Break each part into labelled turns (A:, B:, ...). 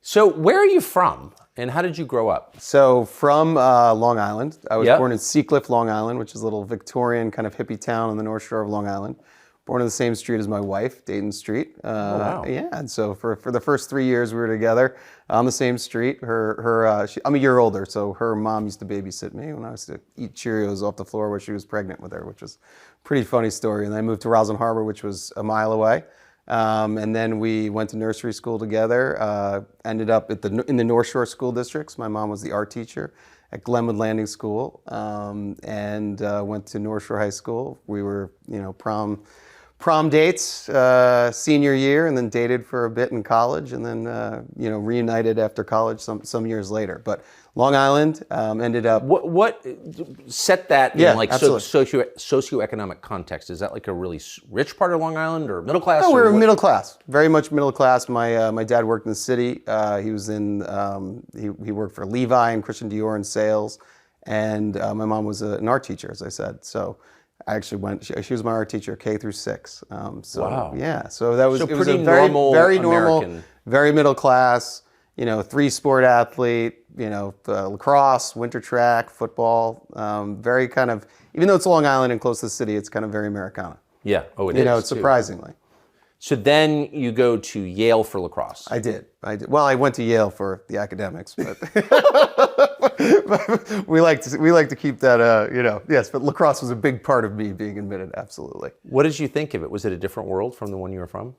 A: So where are you from, and how did you grow up?
B: So from Long Island. I was
A: Yep.
B: born in Seacliff, Long Island, which is a little Victorian kind of hippie town on the North Shore of Long Island. Born on the same street as my wife, Dayton Street.
A: Wow.
B: Yeah, and so for the first 3 years we were together on the same street. I'm a year older, so her mom used to babysit me when I was to eat Cheerios off the floor where she was pregnant with her, which was a pretty funny story. And then I moved to Roslyn Harbor, which was a mile away. And then we went to nursery school together, ended up in the North Shore school districts. My mom was the art teacher at Glenwood Landing School, and went to North Shore High School. We were, prom dates senior year, and then dated for a bit in college, and then reunited after college some years later. But Long Island ended up.
A: What set that
B: Yeah,
A: in like socioeconomic context? Is that like a really rich part of Long Island or middle class?
B: No, we were
A: what?
B: middle class, very much middle class. My dad worked in the city. He was in he worked for Levi and Christian Dior in sales, and my mom was an art teacher, as I said. So I actually went. She was my art teacher K through 6.
A: Wow.
B: Yeah. So that was
A: So
B: it was
A: pretty
B: a very
A: normal
B: very normal,
A: American.
B: very middle class. 3-sport athlete. Lacrosse, winter track, football. Very kind of, even though it's Long Island and close to the city, it's kind of very Americana.
A: Yeah. Oh, it is. Too.
B: Surprisingly.
A: So then you go to Yale for lacrosse.
B: I did. Well, I went to Yale for the academics, but, but we like to keep that. Yes, but lacrosse was a big part of me being admitted. Absolutely.
A: What did you think of it? Was it a different world from the one you were from?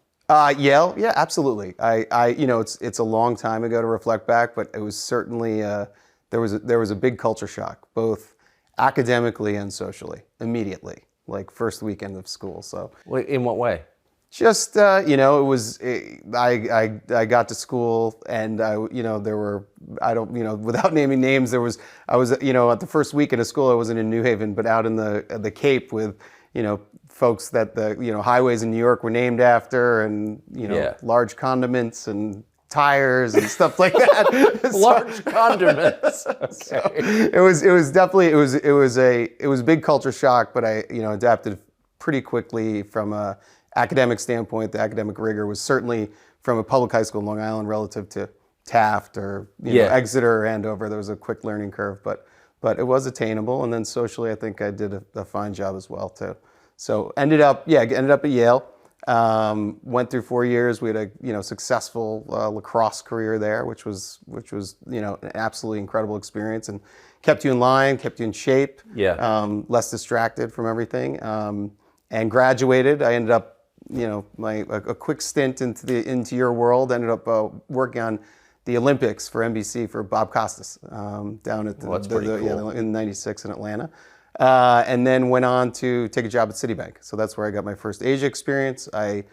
B: Yale, yeah, absolutely. It's a long time ago to reflect back, but it was certainly there was a big culture shock, both academically and socially, immediately, like first weekend of school. So,
A: In what way?
B: just it was. I got to school, and there were, without naming names, I was at the first weekend of school. I wasn't in New Haven, but out in the Cape with folks that the highways in New York were named after, and large condiments and tires and stuff like that.
A: Large condiments. Okay.
B: So it was definitely it was a big culture shock, but I adapted pretty quickly from a academic standpoint. The academic rigor was certainly from a public high school in Long Island relative to Taft or Exeter or Andover. There was a quick learning curve, but it was attainable. And then socially, I think I did a fine job as well too. So ended up at Yale. Went through 4 years. We had a successful lacrosse career there, which was an absolutely incredible experience, and kept you in line, kept you in shape.
A: Yeah.
B: Less distracted from everything. And graduated. I ended up a quick stint into your world. Ended up working on the Olympics for NBC for Bob Costas down at in '96 in Atlanta. And then went on to take a job at Citibank. So that's where I got my first Asia experience. I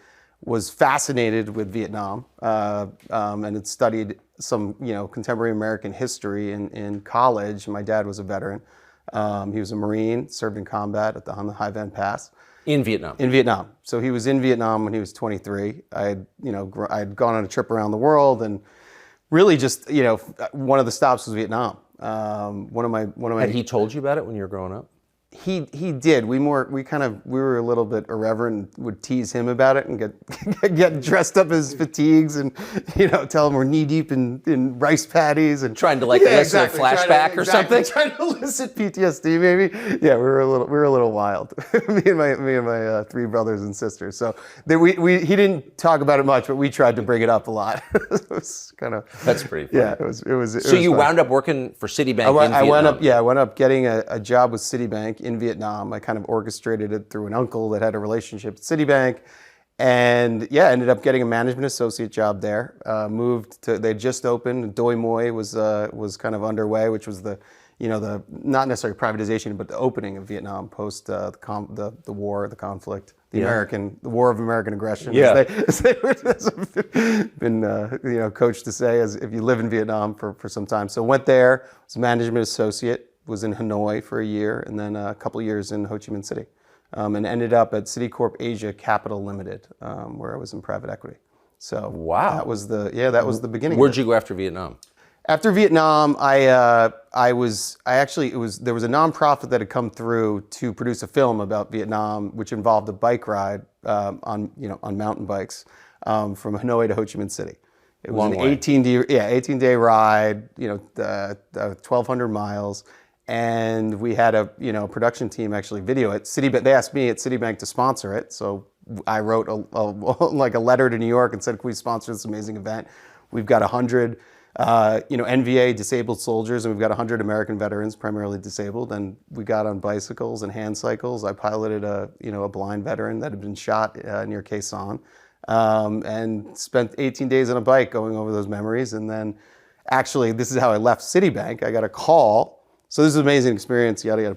B: was fascinated with Vietnam and had studied some contemporary American history in college. My dad was a veteran. He was a Marine, served in combat on the Hai Van Pass.
A: In Vietnam?
B: In Vietnam. So he was in Vietnam when he was 23. I had gone on a trip around the world, and really just, one of the stops was Vietnam. One of my.
A: Had he told you about it when you were growing up?
B: He did. We were a little bit irreverent and would tease him about it and get dressed up as fatigues and tell him we're knee deep in rice patties and
A: trying to elicit a flashback or something.
B: Trying to elicit PTSD maybe. Yeah, we were a little wild. me and my 3 brothers and sisters. So he didn't talk about it much, but we tried to bring it up a lot. It was kind of.
A: That's pretty funny.
B: Yeah, it was.
A: So you wound up working for Citibank in Vietnam?
B: I wound up getting a job with Citibank in Vietnam. I kind of orchestrated it through an uncle that had a relationship at Citibank, and ended up getting a management associate job there. They just opened. Doi Moi was kind of underway, which was the not necessarily privatization, but the opening of Vietnam post the war, the conflict, the war of American aggression.
A: Yeah.
B: As they been coached to say, as if you live in Vietnam for some time. So went there, was a management associate. Was in Hanoi for a year, and then a couple of years in Ho Chi Minh City, and ended up at Citicorp Asia Capital Limited, where I was in private equity. So
A: wow,
B: that was the beginning.
A: Where'd you go after Vietnam?
B: After Vietnam, there was a nonprofit that had come through to produce a film about Vietnam, which involved a bike ride on mountain bikes from Hanoi to Ho Chi Minh City. It was
A: Long
B: an
A: way.
B: 18-day ride, 1,200 miles. And we had a production team actually video it. Citibank, they asked me at Citibank to sponsor it. So I wrote like a letter to New York and said, can we sponsor this amazing event? We've got 100 NVA disabled soldiers, and we've got 100 American veterans, primarily disabled, and we got on bicycles and hand cycles. I piloted a blind veteran that had been shot near Quezon, and spent 18 days on a bike going over those memories. And then, actually, this is how I left Citibank. I got a call. So this is an amazing experience, yada yada.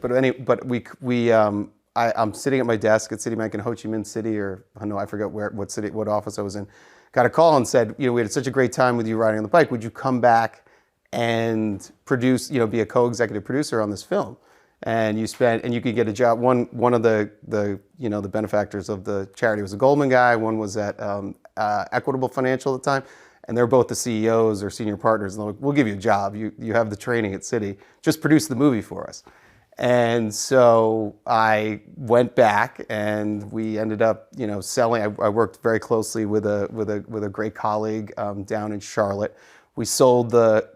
B: I'm sitting at my desk at Citibank in Ho Chi Minh City, or I forget what office I was in. Got a call and said, we had such a great time with you riding on the bike. Would you come back and produce, be a co-executive producer on this film? And you could get a job. One of the benefactors of the charity was a Goldman guy. One was at Equitable Financial at the time. And they're both the CEOs or senior partners. And they're like, we'll give you a job. You have the training at Citi. Just produce the movie for us. And so I went back, and we ended up, selling. I worked very closely with a great colleague down in Charlotte. We sold the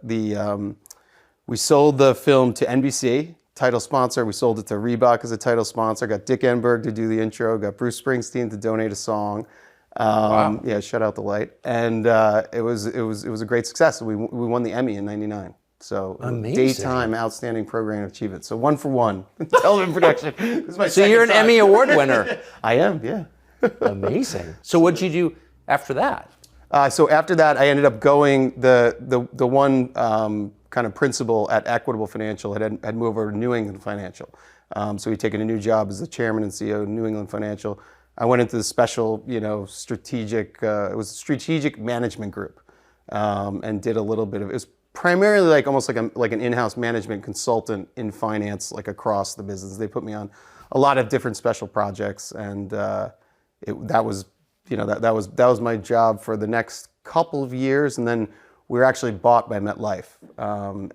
B: film to NBC, title sponsor. We sold it to Reebok as a title sponsor. Got Dick Enberg to do the intro. Got Bruce Springsteen to donate a song.
A: Wow.
B: Yeah, Shut Out the Light, and it was a great success. We won the Emmy in '99. So
A: Amazing.
B: Daytime Outstanding Program Achievement. So 1 for 1 television production. This is my
A: So you're an
B: second time.
A: Emmy Award winner.
B: I am, yeah.
A: Amazing. So what did you do after that?
B: So after that, I ended up going. The one kind of principal at Equitable Financial had moved over to New England Financial. So he'd taken a new job as the chairman and CEO of New England Financial. I went into the special, strategic. It was a strategic management group, and did a little bit of. It was primarily almost like an in-house management consultant in finance, like across the business. They put me on a lot of different special projects, and that was my job for the next couple of years. And then we were actually bought by MetLife.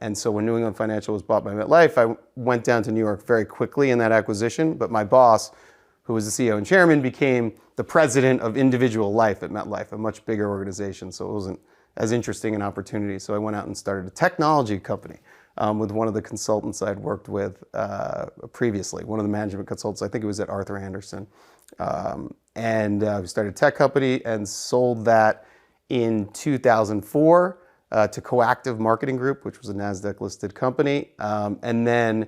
B: And so when New England Financial was bought by MetLife, I went down to New York very quickly in that acquisition. But my boss, who was the CEO and chairman, became the president of individual life at MetLife, a much bigger organization. So it wasn't as interesting an opportunity. So I went out and started a technology company with one of the consultants I'd worked with previously, one of the management consultants. I think it was at Arthur Andersen. We started a tech company and sold that in 2004 to Coactive Marketing Group, which was a NASDAQ-listed company. And then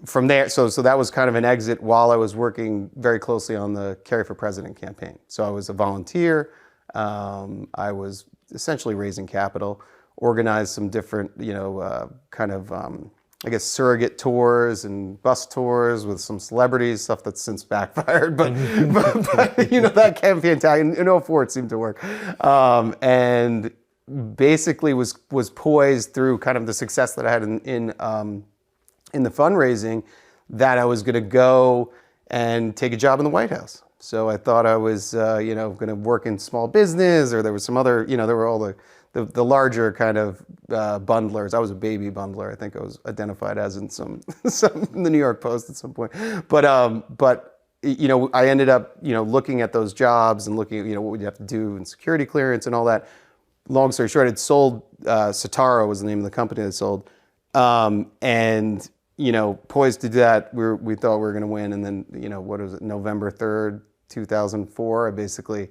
B: from there, so that was kind of an exit while I was working very closely on the Carry for President campaign. So I was a volunteer. I was essentially raising capital, organized some different, surrogate tours and bus tours with some celebrities, stuff that's since backfired. But that campaign tag in 2004, it seemed to work. And basically was poised through kind of the success that I had in the fundraising, that I was going to go and take a job in the White House. So I thought I was, going to work in small business, or there was some other, there were all the larger kind of bundlers. I was a baby bundler. I think I was identified as in some in the New York Post at some point. But I ended up, looking at those jobs and looking at, what would you have to do in security clearance and all that. Long story short, I'd sold, Sataro was the name of the company I sold. And poised to do that, we thought we were going to win. And then, what was it, November 3rd, 2004, I basically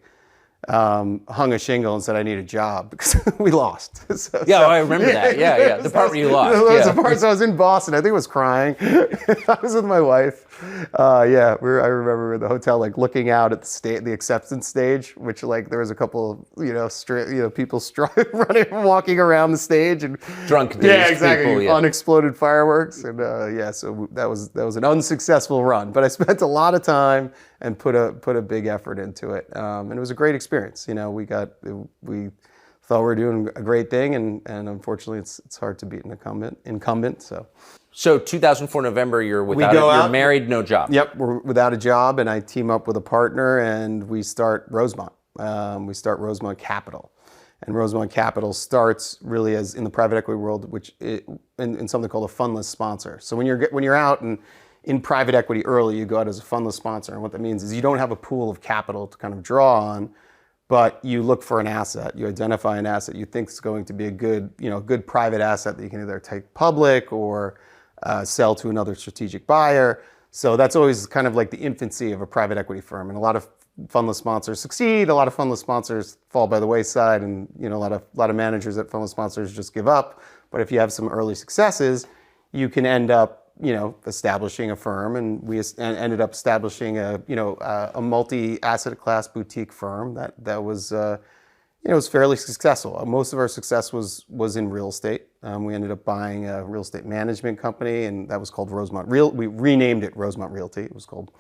B: hung a shingle and said I need a job because we lost.
A: I remember that. Yeah. The part where you lost.
B: The part. So I was in Boston. I think I was crying. I was with my wife. I remember we were in the hotel, looking out at the acceptance stage, which there was a couple of people running, walking around the stage, and
A: drunk.
B: Yeah, exactly. People, unexploded fireworks, and so that was an unsuccessful run. But I spent a lot of time and put a big effort into it, and it was a great experience. We thought we were doing a great thing, and unfortunately, it's hard to beat an incumbent.
A: So 2004 November, you're you're married, no job.
B: Yep, we're without a job, and I team up with a partner, and we start Rosemont. We start Rosemont Capital, and Rosemont Capital starts really as in the private equity world, which in something called a fundless sponsor. So when you're out and in private equity early, you go out as a fundless sponsor, and what that means is you don't have a pool of capital to kind of draw on, but you look for an asset. You identify an asset you think is going to be a good private asset that you can either take public or sell to another strategic buyer. So that's always kind of like the infancy of a private equity firm. And a lot of fundless sponsors succeed. A lot of fundless sponsors fall by the wayside, and a lot of managers at fundless sponsors just give up. But if you have some early successes, you can end up establishing a firm, and we ended up establishing a multi-asset class boutique firm that was was fairly successful. Most of our success was in real estate. We ended up buying a real estate management company, and that was called Rosemont Real. We renamed it Rosemont Realty. It was called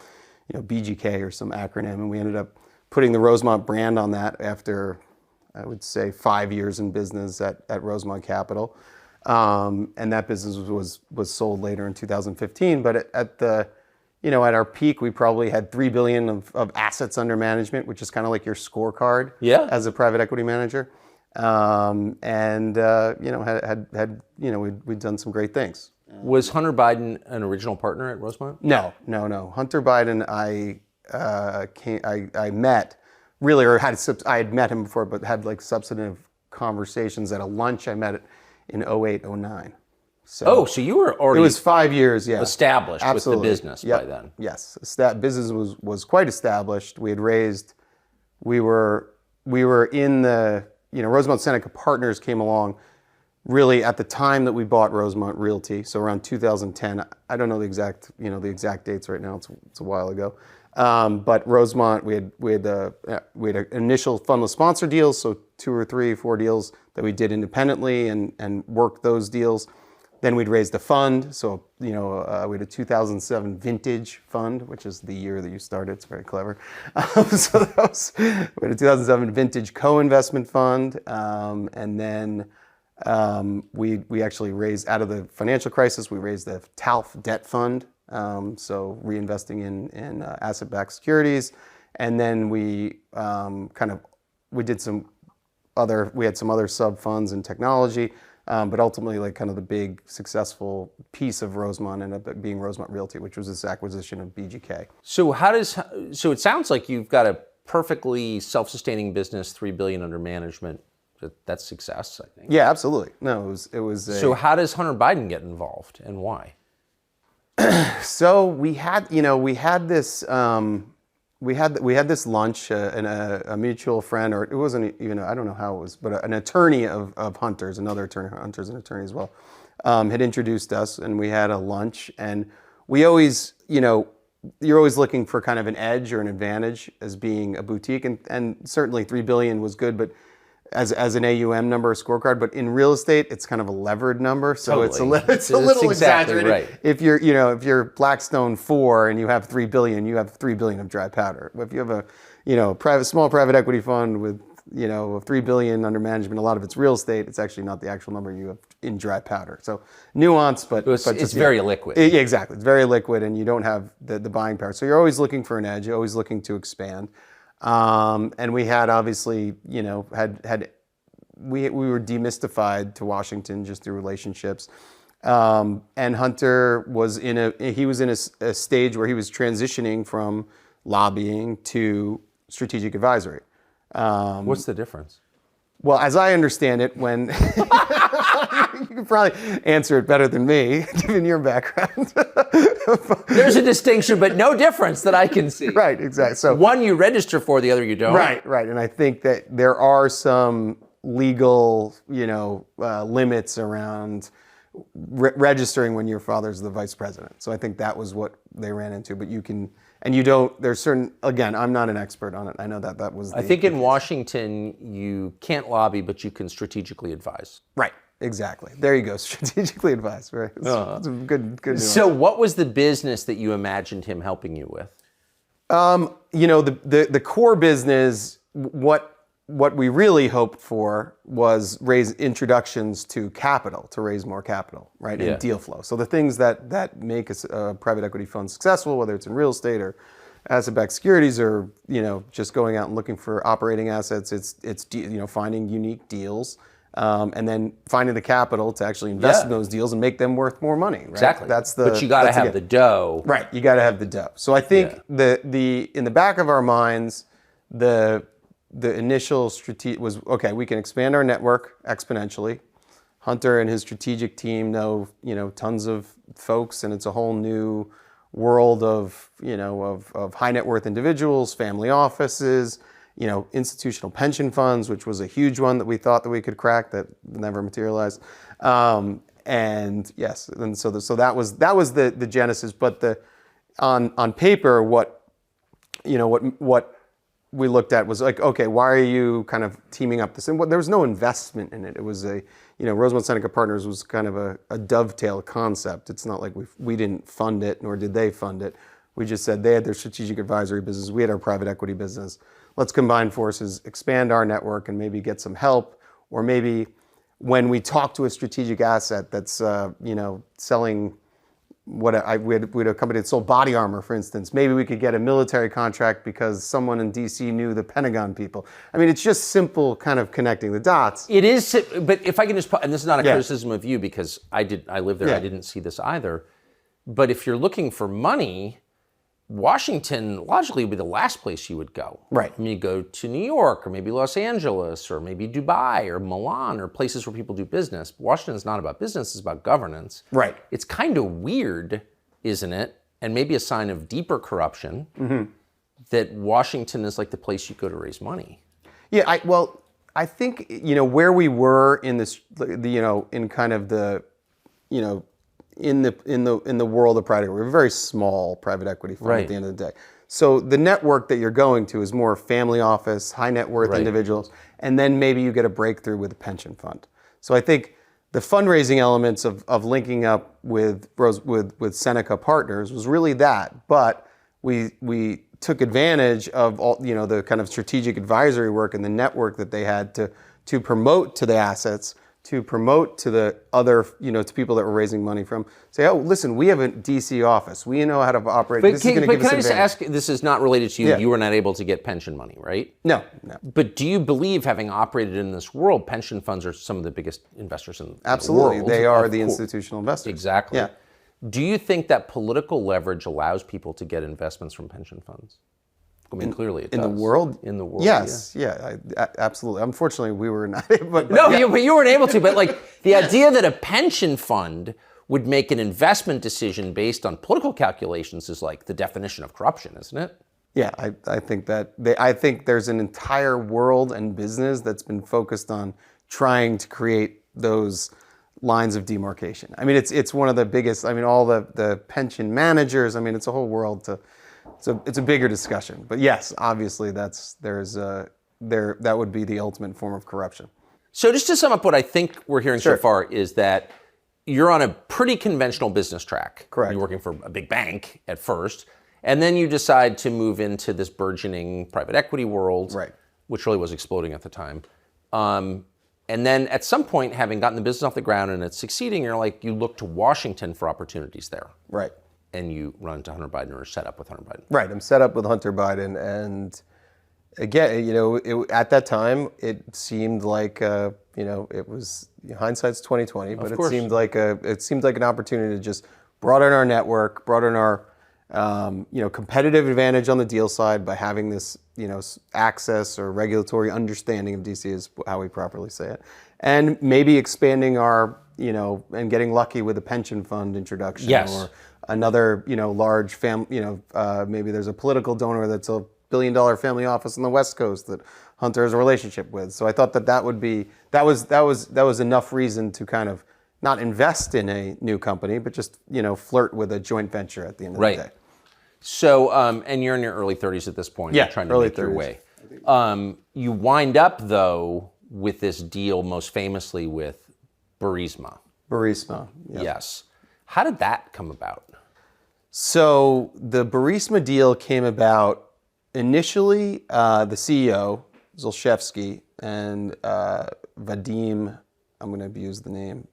B: BGK or some acronym, and we ended up putting the Rosemont brand on that after, I would say, 5 years in business at Rosemont Capital. And that business was sold later in 2015. But at our peak, we probably had $3 billion of assets under management, which is kind of like your scorecard as a private equity manager. We'd done some great things.
A: Was Hunter Biden an original partner at Rosemont?
B: No. Hunter Biden, I met really, or I had met him before, but had like substantive conversations at a lunch I met in 08, 09.
A: So you were already.
B: It was 5 years,
A: established
B: Absolutely.
A: with the business by then.
B: Yes, business was quite established. We had raised. We were in the Rosemont Seneca Partners came along. Really, at the time that we bought Rosemont Realty, so around 2010, I don't know the exact dates right now. It's a while ago, but Rosemont, we had an initial fundless sponsor deals, so 2 or 3, 4 deals that we did independently and worked those deals. Then we'd raised a fund, so we had a 2007 vintage fund, which is the year that you started. It's very clever. So we had a 2007 vintage co-investment fund, and then. We actually raised, out of the financial crisis, we raised the TALF debt fund, so reinvesting in asset-backed securities, and then we had some other sub funds in technology, but ultimately, like kind of the big successful piece of Rosemont ended up being Rosemont Realty, which was this acquisition of BGK.
A: So it sounds like you've got a perfectly self-sustaining business, $3 billion under management. That's success, I think.
B: Yeah, absolutely. No, it was.
A: So how does Hunter Biden get involved, and why?
B: So we had this lunch, and a mutual friend, or it wasn't even, I don't know how it was, but an attorney of Hunter's, another attorney, Hunter's an attorney as well, had introduced us, and we had a lunch, and we always, you're always looking for kind of an edge or an advantage as being a boutique, and certainly $3 billion was good, but as an AUM number, a scorecard, but in real estate, it's kind of a levered number, so
A: totally.
B: it's a little
A: exactly
B: exaggerated.
A: Right.
B: If you're Blackstone 4 and you have $3 billion, you have $3 billion of dry powder. If you have a small private equity fund with $3 billion under management, a lot of it's real estate. It's actually not the actual number you have in dry powder. So nuance, but
A: it's very liquid.
B: Exactly, it's very liquid, and you don't have the buying power. So you're always looking for an edge. You're always looking to expand. And we had obviously, we were demystified to Washington just through relationships. And Hunter was in a stage where he was transitioning from lobbying to strategic advisory.
A: What's the difference?
B: Well, as I understand it, when you can probably answer it better than me, given your background.
A: There's a distinction, but no difference that I can see.
B: Right, exactly. So
A: one you register for, the other you don't.
B: Right. And I think that there are some legal, limits around registering when your father's the vice president. So I think that was what they ran into. But there's certain, again, I'm not an expert on it. I know that was
A: I think in Washington, you can't lobby, but you can strategically advise.
B: Right, exactly. There you go, strategically advise. Right, it's a good nuance.
A: So what was the business that you imagined him helping you with?
B: The core business, what we really hoped for was raise introductions to capital, to raise more capital, right, and deal flow. So the things that make a private equity fund successful, whether it's in real estate or asset-backed securities, or just going out and looking for operating assets, it's finding unique deals, and then finding the capital to actually invest in those deals and make them worth more money. Right?
A: Exactly.
B: But
A: you got to have the dough.
B: Right. You got to have the dough. So I think in the back of our minds, the initial strategy was, okay, we can expand our network exponentially. Hunter and his strategic team know, tons of folks, and it's a whole new world of, of high net worth individuals, family offices, institutional pension funds, which was a huge one that we thought that we could crack that never materialized. And yes, and so that was the genesis. But on paper, what we looked at was like, okay, why are you kind of teaming up this? And there was no investment in it. It was Rosemont Seneca Partners was kind of a dovetail concept. It's not like we didn't fund it, nor did they fund it. We just said they had their strategic advisory business, we had our private equity business. Let's combine forces, expand our network, and maybe get some help, or maybe when we talk to a strategic asset that's selling. We had a company that sold body armor, for instance. Maybe we could get a military contract because someone in DC knew the Pentagon people. I mean, it's just simple kind of connecting the dots.
A: It is, but if I can just, and this is not a criticism of you because I lived there, I didn't see this either. But if you're looking for money, Washington logically would be the last place you would go.
B: Right.
A: I mean, you go to New York or maybe Los Angeles or maybe Dubai or Milan or places where people do business. But Washington's not about business, it's about governance.
B: Right.
A: It's kind of weird, isn't it? And maybe a sign of deeper corruption that Washington is like the place you go to raise money.
B: Yeah, I think, where we were in this, in kind of the, in the world of private equity. We're a very small private equity fund at the end of the day. So the network that you're going to is more family office, high net worth individuals, and then maybe you get a breakthrough with a pension fund. So I think the fundraising elements of linking up with Seneca Partners was really that, but we took advantage of all the kind of strategic advisory work and the network that they had to promote to the assets, to promote to the other, to people that were raising money from, say, oh, listen, we have a DC office. We know how to operate.
A: But
B: this is going to give us
A: can I just
B: advantage.
A: ask, this is not related to you. Yeah. You were not able to get pension money, right?
B: No.
A: But do you believe, having operated in this world, pension funds are some of the biggest investors in the world?
B: Absolutely. They are the institutional investors.
A: Exactly.
B: Yeah.
A: Do you think that political leverage allows people to get investments from pension funds? I mean, clearly it does.
B: In the world?
A: In the world,
B: yes. Absolutely. Unfortunately, we were not able. But
A: you weren't able to. But like the idea that a pension fund would make an investment decision based on political calculations is like the definition of corruption, isn't it?
B: Yeah, I think that I think there's an entire world and business that's been focused on trying to create those lines of demarcation. I mean, it's one of the biggest. I mean, all the pension managers. I mean, it's a whole world to. So it's a bigger discussion, but yes, obviously that would be the ultimate form of corruption.
A: So just to sum up, what I think we're hearing
B: Sure.
A: so far is that you're on a pretty conventional business track.
B: Correct.
A: You're working for a big bank at first, and then you decide to move into this burgeoning private equity world,
B: Right.
A: which really was exploding at the time. And then at some point, having gotten the business off the ground and it's succeeding, you look to Washington for opportunities there.
B: Right.
A: And you run into Hunter Biden or are set up with Hunter Biden.
B: Right. I'm set up with Hunter Biden, and again, at that time, it seemed like it was hindsight's 2020, but it seemed like an opportunity to just broaden our network, broaden our competitive advantage on the deal side by having this access or regulatory understanding of DC is how we properly say it, and maybe expanding our and getting lucky with a pension fund introduction.
A: Yes.
B: Or another, large family, maybe there's a political donor that's $1 billion family office on the West Coast that Hunter has a relationship with. So I thought that was enough reason to kind of not invest in a new company, but just, flirt with a joint venture at the end of the day.
A: So, and you're in your early 30s at this point.
B: Yeah,
A: You're trying to
B: early
A: make your
B: 30s.
A: way. You wind up, though, with this deal most famously with Burisma.
B: Burisma, yeah.
A: Yes. How did that come about?
B: So the Burisma deal came about initially, the CEO, Zolszewski, and Vadim, I'm going to abuse the name.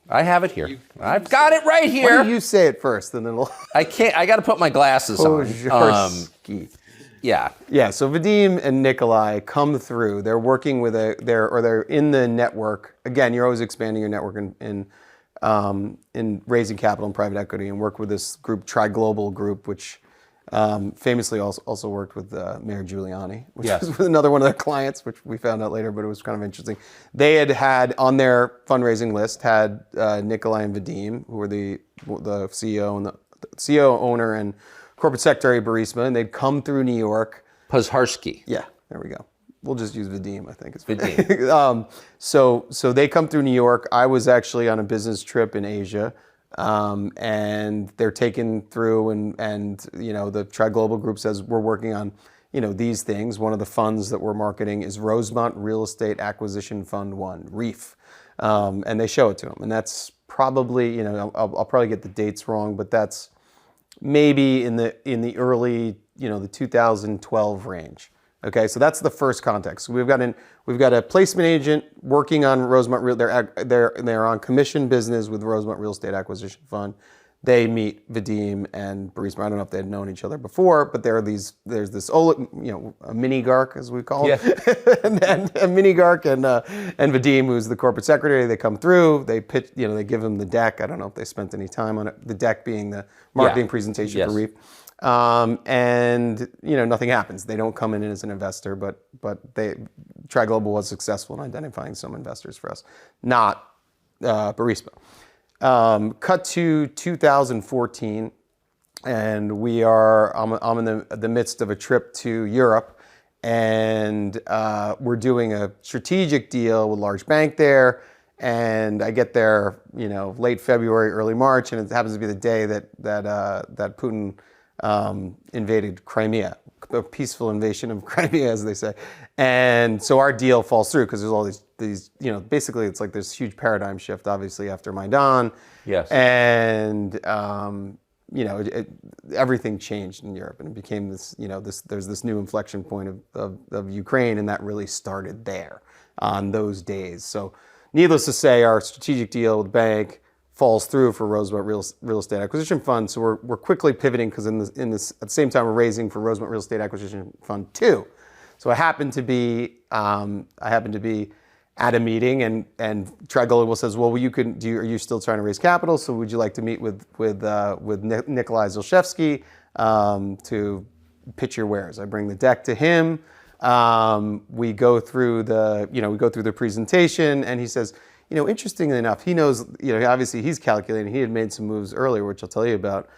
A: I have it here. I've got it right here.
B: Why don't you say it first, and then it'll...
A: I can't. I got to put my glasses on.
B: Pozharsky.
A: Yeah.
B: Yeah, so Vadim and Nikolai come through. They're working with they're in the network. Again, you're always expanding your network in raising capital and private equity, and work with this group, Tri Global Group, which Famously also worked with Mayor Giuliani, which
A: Yes.
B: was another one of their clients, which we found out later, but it was kind of interesting. They had on their fundraising list had Nikolai and Vadim, who were the CEO and the CEO, owner, and corporate secretary of Burisma, and they'd come through New York.
A: Pozharsky.
B: Yeah, there we go. We'll just use Vadim, I think. It's
A: Vadim.
B: So they come through New York. I was actually on a business trip in Asia, and they're taken through, and the Tri Global Group says we're working on these things. One of the funds that we're marketing is Rosemont Real Estate Acquisition Fund 1, REEF, and they show it to them, and that's probably I'll probably get the dates wrong, but that's maybe in the early the 2012 range. Okay, so that's the first context. We've got a placement agent working on Rosemont Real. They're on commission business with Rosemont Real Estate Acquisition Fund. They meet Vadim and Burisma. I don't know if they had known each other before, but there's this a mini Gark, as we call it, and a mini Gark and Vadim, who's the corporate secretary. They come through. They pitch. They give him the deck. I don't know if they spent any time on it. The deck being the marketing presentation for REEF. And nothing happens. They don't come in as an investor, but Tri Global was successful in identifying some investors for us, not Burisma. Cut to 2014, and I'm in the midst of a trip to Europe, and we're doing a strategic deal with a large bank there. And I get there, late February, early March, and it happens to be the day that Putin invaded Crimea, a peaceful invasion of Crimea, as they say. And so our deal falls through because there's all these basically it's like this huge paradigm shift, obviously, after Maidan.
A: Yes.
B: And, everything changed in Europe, and it became this, there's this new inflection point of Ukraine, and that really started there on those days. So needless to say, our strategic deal with the bank falls through for Rosemont Real Estate Acquisition Fund. So we're quickly pivoting because at the same time we're raising for Rosemont Real Estate Acquisition Fund 2. So I happened to be at a meeting, and Tri Global says, well, are you still trying to raise capital? So would you like to meet with Nikolai Zilshevsky to pitch your wares? I bring the deck to him. We go through the presentation, and he says, interestingly enough, he knows, obviously he's calculating. He had made some moves earlier, which I'll tell you about,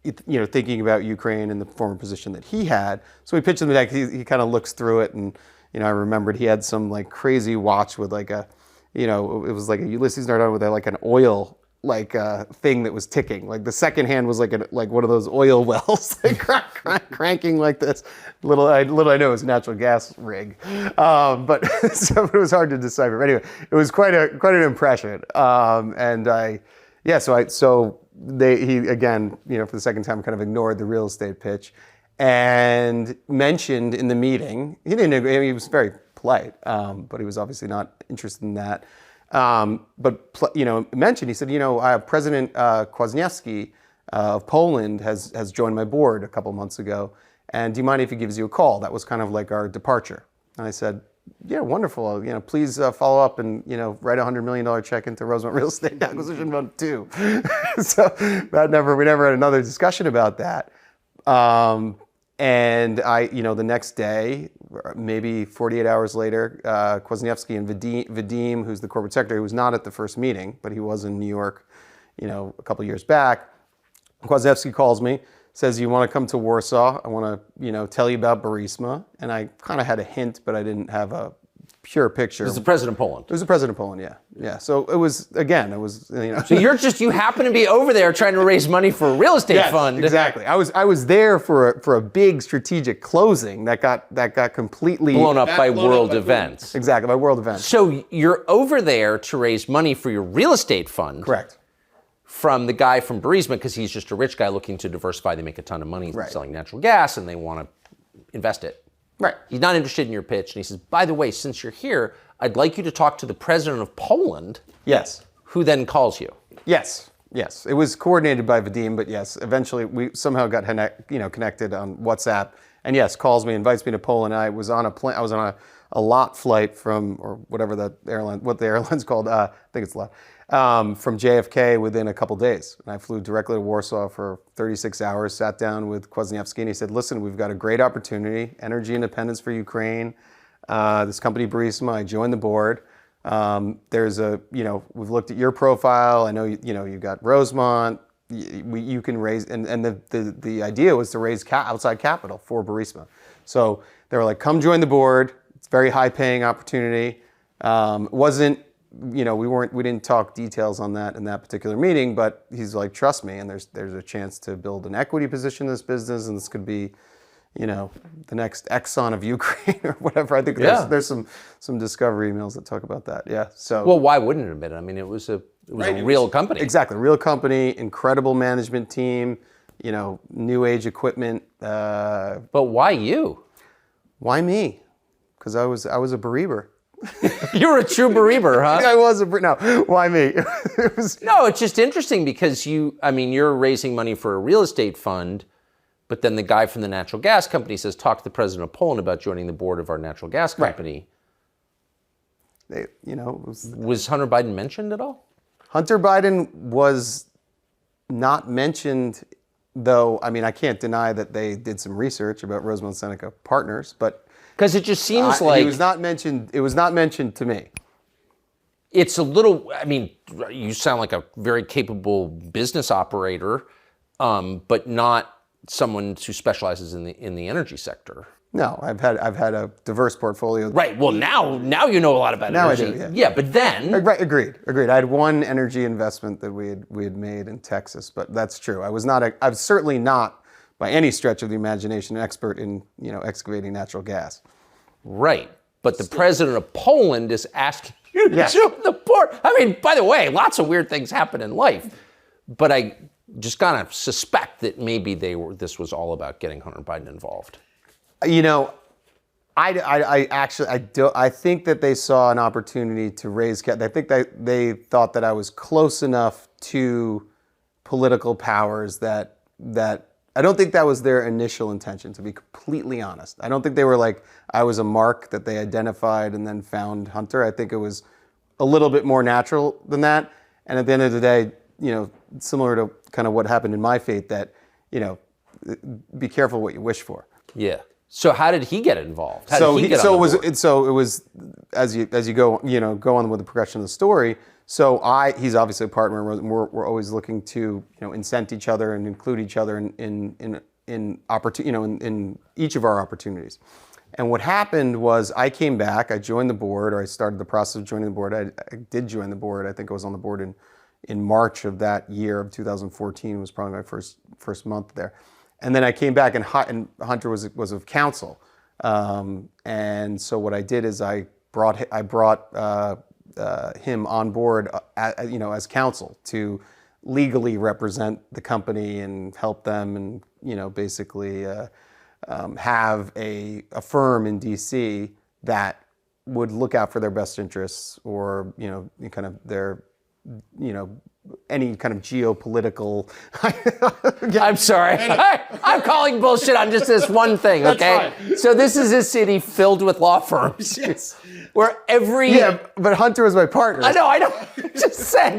B: thinking about Ukraine and the former position that he had. So we pitched him the deck. He kind of looks through it, and, I remembered he had some like crazy watch with like it was like a Ulysses Nardone with like an oil thing that was ticking. Like the second hand was like one of those oil wells, like cranking like this. Little I know it was a natural gas rig, but so it was hard to decipher. But anyway, it was quite an impression. He again, for the second time, kind of ignored the real estate pitch, and mentioned in the meeting, he was very polite, but he was obviously not interested in that. Mentioned, he said, President Kwasniewski of Poland has joined my board a couple months ago, and do you mind if he gives you a call? That was kind of like our departure. And I said, yeah, wonderful. Please follow up and write a $100 million check into Rosemont Real Estate Acquisition Fund 2. So we never had another discussion about that. And the next day, maybe 48 hours later, Kwasniewski and Vadim, who's the corporate secretary, who was not at the first meeting, but he was in New York, a couple years back. Kwasniewski calls me, says, you want to come to Warsaw? I want to, tell you about Burisma. And I kind of had a hint, but I didn't have a pure picture.
A: It was the president of Poland.
B: It was the president of Poland, yeah. Yeah. So it was.
A: So you happen to be over there trying to raise money for a real estate fund.
B: Exactly. I was there for a big strategic closing that got completely
A: blown up by world events.
B: Exactly, by world events.
A: So you're over there to raise money for your real estate fund.
B: Correct.
A: From the guy from Burisma, because he's just a rich guy looking to diversify. They make a ton of money selling natural gas, and they want to invest it.
B: Right.
A: He's not interested in your pitch. And he says, by the way, since you're here, I'd like you to talk to the president of Poland.
B: Yes.
A: Who then calls you.
B: Yes. It was coordinated by Vadim, but yes, eventually we somehow got connected on WhatsApp. And yes, calls me, invites me to Poland. I was on a lot flight from, or whatever what the airline's called, I think it's LOT, from JFK within a couple days. And I flew directly to Warsaw for 36 hours, sat down with Kwasniewski, and he said, listen, we've got a great opportunity, energy independence for Ukraine, this company Burisma, I joined the board. There's we've looked at your profile, I know, you got Rosemont, you can raise, and the idea was to raise outside capital for Burisma. So they were like, come join the board. It's a very high paying opportunity. It wasn't, we didn't talk details on that in that particular meeting, but he's like, trust me, and there's a chance to build an equity position in this business, and this could be, the next Exxon of Ukraine or whatever. I think there's some discovery emails that talk about that. Yeah. So
A: well, why wouldn't it have been? I mean, it was a real company.
B: Exactly, real company, incredible management team, new age equipment.
A: But why you?
B: Why me? Because I was a bereaver.
A: You were a true bereaver, huh?
B: I was no. Why me?
A: No, it's just interesting because you're raising money for a real estate fund, but then the guy from the natural gas company says, talk to the president of Poland about joining the board of our natural gas company.
B: Right.
A: Was Hunter Biden mentioned at all?
B: Hunter Biden was not mentioned, though. I mean, I can't deny that they did some research about Rosemont Seneca Partners, but
A: because it just seems like
B: it was not mentioned. It was not mentioned to me.
A: It's a little. I mean, you sound like a very capable business operator, but not someone who specializes in the energy sector.
B: No, I've had a diverse portfolio.
A: Right. Well, now you know a lot about energy.
B: Now I do.
A: Yeah, but then.
B: Right. Agreed. I had one energy investment that we had made in Texas, but that's true. I was certainly not by any stretch of the imagination an expert in excavating natural gas.
A: Right. But the president of Poland is asking you to join the board. I mean, by the way, lots of weird things happen in life, but I just kind of suspect that maybe this was all about getting Hunter Biden involved.
B: I think that they saw an opportunity to raise capital. I think that they thought that I was close enough to political powers that I don't think that was their initial intention, to be completely honest. I don't think they were like, I was a mark that they identified and then found Hunter. I think it was a little bit more natural than that. And at the end of the day, similar to kind of what happened in my fate, that, be careful what you wish for.
A: Yeah. So how did he get involved?
B: It was as you go on with the progression of the story. So he's obviously a partner, and we're always looking to incent each other and include each other in each of our opportunities. And what happened was I came back, I joined the board, or I started the process of joining the board. I did join the board. I think I was on the board in March of that year of 2014. Was probably my first month there. And then I came back, and Hunter was of counsel, and so what I did is I brought him on board, as counsel to legally represent the company and help them, and basically have a firm in DC that would look out for their best interests, or kind of their any kind of geopolitical.
A: I'm sorry. I'm calling bullshit on just this one thing, okay? So this is a city filled with law firms.
B: Yes.
A: Where every...
B: Yeah, but Hunter was my partner.
A: I know. I'm just saying,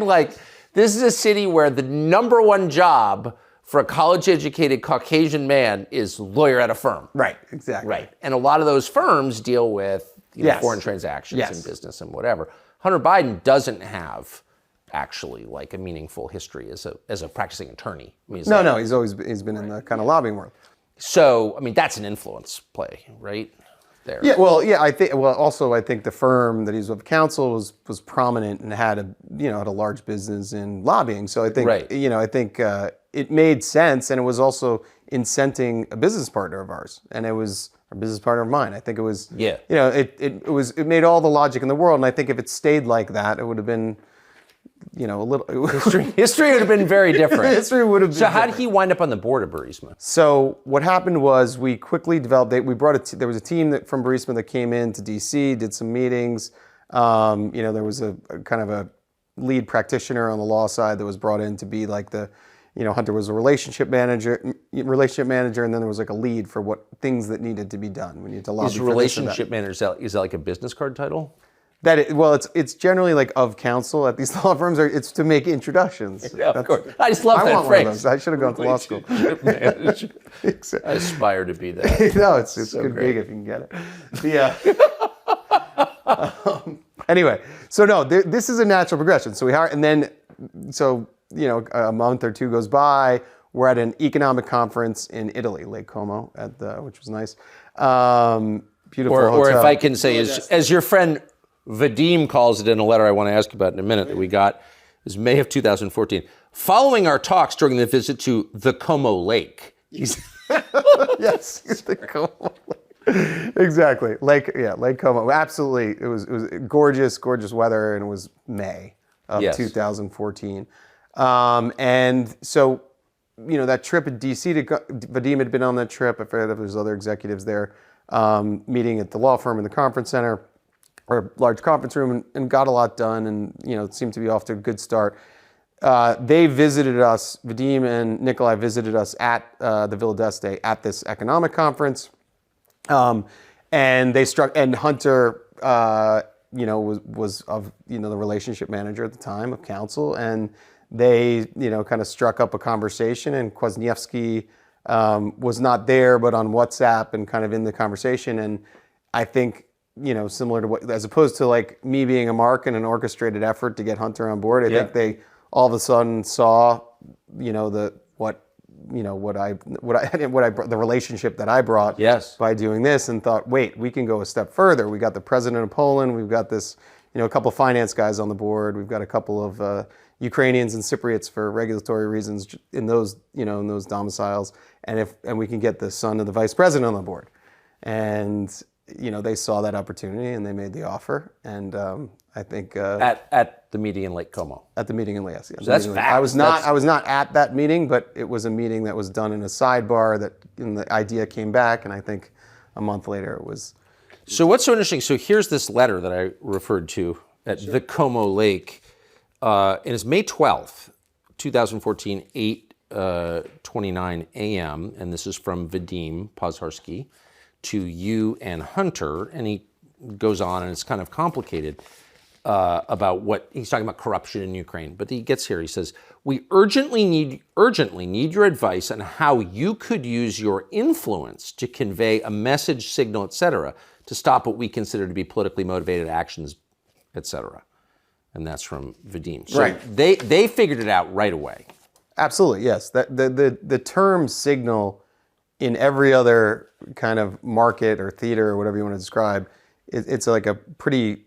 A: this is a city where the number one job for a college-educated Caucasian man is lawyer at a firm.
B: Right, exactly.
A: Right. And a lot of those firms deal with foreign transactions and business and whatever. Hunter Biden doesn't have actually a meaningful history as a practicing attorney. I mean,
B: no, he's been in the kind of lobbying world.
A: So, I mean, that's an influence play, right? There.
B: Yeah, well, I think the firm that he's with counsel was prominent and had a large business in lobbying. So I think it made sense, and it was also incenting a business partner of ours, and it was a business partner of mine. I think it was it made all the logic in the world, and I think if it stayed like that, it would have been a little
A: history would have been very different.
B: History would have been.
A: So how did he wind up on the board of Burisma?
B: So what happened was we quickly developed. There was a team from Burisma that came into DC, did some meetings. There was a kind of a lead practitioner on the law side that was brought in to be like the Hunter was a relationship manager, and then there was like a lead for what things that needed to be done. We need to lobby
A: Is
B: for this or that.
A: relationship manager, is that like a business card title?
B: It's generally like of counsel at these law firms. It's to make introductions.
A: Yeah, of course. I just love that
B: want
A: phrase.
B: One of those. I should have gone to law school.
A: I aspire to be that.
B: No, it's
A: So
B: good
A: great.
B: gig if you can get it. Yeah. Anyway, so no, this is a natural progression. So we hire, and then, a month or two goes by. We're at an economic conference in Italy, Lake Como, which was nice. Beautiful
A: Or
B: hotel.
A: if I can say, as your friend Vadim calls it in a letter I want to ask you about in a minute that we got, it was May of 2014. Following our talks during the visit to the Como Lake.
B: Yes, the Como Lake. Exactly. Lake Como. Absolutely. It was gorgeous weather, and it was May of 2014. And so, that trip in DC Vadim had been on that trip. I forget if there's other executives there, meeting at the law firm in the conference center or large conference room, and got a lot done, and it seemed to be off to a good start. They visited us, Vadim and Nikolai visited us at the Villa d'Este at this economic conference. And Hunter, was of, the relationship manager at the time of counsel, and they, kind of struck up a conversation, and Kwasniewski was not there, but on WhatsApp and kind of in the conversation. And I think, similar to what, as opposed to like me being a mark in an orchestrated effort to get Hunter on board, I think they all of a sudden saw, the relationship that I brought by doing this, and thought, wait, we can go a step further. We got the president of Poland. We've got this, a couple of finance guys on the board. We've got a couple of Ukrainians and Cypriots for regulatory reasons in those domiciles, and we can get the son of the vice president on the board. And they saw that opportunity, and they made the offer. And I think
A: At the meeting in Lake Como.
B: At the meeting in Lake Como.
A: So that's fast.
B: I was not at that meeting, but it was a meeting that was done in a sidebar and the idea came back, and I think a month later it was.
A: So what's so interesting? So here's this letter that I referred to at the Como Lake. And it's May 12th, 2014, 8:29 a.m. And this is from Vadim Pozharsky to you and Hunter. And he goes on, and it's kind of complicated about what he's talking about, corruption in Ukraine. But he gets here. He says, "We urgently need your advice on how you could use your influence to convey a message, signal, etc., to stop what we consider to be politically motivated actions, etc." And that's from Vadim. So
B: right.
A: They figured it out right away.
B: Absolutely, yes. The term signal in every other kind of market or theater or whatever you want to describe, it's like a pretty,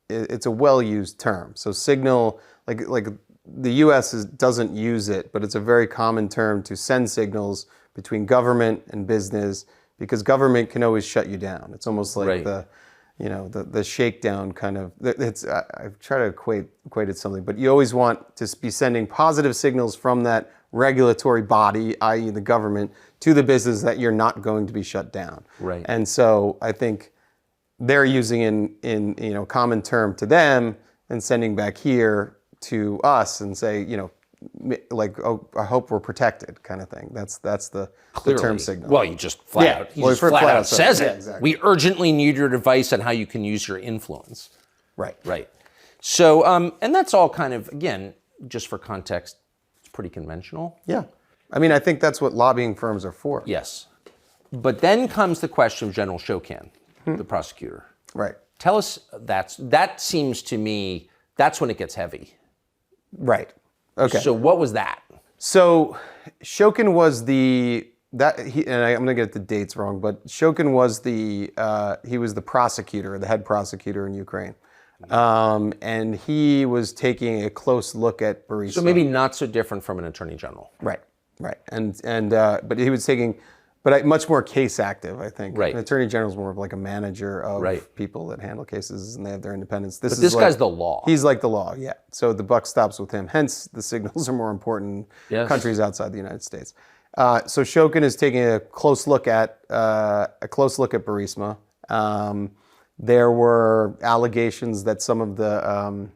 B: it's a well-used term. So signal, like the U.S. doesn't use it, but it's a very common term to send signals between government and business, because government can always shut you down. It's almost like the shakedown kind of. I've tried to equate it to something, but you always want to be sending positive signals from that regulatory body, i.e. the government, to the business that you're not going to be shut down.
A: Right.
B: And so I think they're using in common term to them and sending back here to us and say, I hope we're protected, kind of thing. That's the term signal.
A: Well, you just flat out. He just flat out says it.
B: Exactly.
A: We urgently need your advice on how you can use your influence.
B: Right.
A: Right. So, and that's all kind of, again, just for context, it's pretty conventional.
B: Yeah. I mean, I think that's what lobbying firms are for.
A: Yes. But then comes the question of General Shokan, the prosecutor.
B: Right.
A: Tell us, that seems to me, that's when it gets heavy.
B: Right. Okay.
A: So what was that?
B: So Shokin was I'm going to get the dates wrong, but Shokin was he was the prosecutor, the head prosecutor in Ukraine. And he was taking a close look at Burisma.
A: So maybe not so different from an attorney general.
B: Right. But he was taking, much more case active, I think.
A: Right.
B: An attorney general is more of like a manager of
A: Right.
B: people that handle cases, and they have their independence.
A: But this guy's the law.
B: He's like the law, yeah. So the buck stops with him. Hence, the signals are more important in countries outside the United States. So Shokin is taking a close look at Burisma. There were allegations that some of the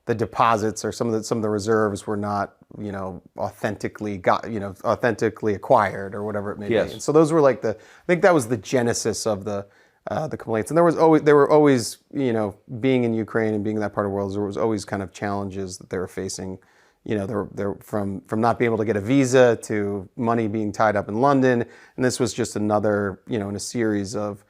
B: the deposits or some of the reserves were not, authentically acquired or whatever it may be. And so those were like I think that was the genesis of the complaints. And there were always, being in Ukraine and being in that part of the world, there was always kind of challenges that they were facing. They're from not being able to get a visa to money being tied up in London, and this was just another, in a series of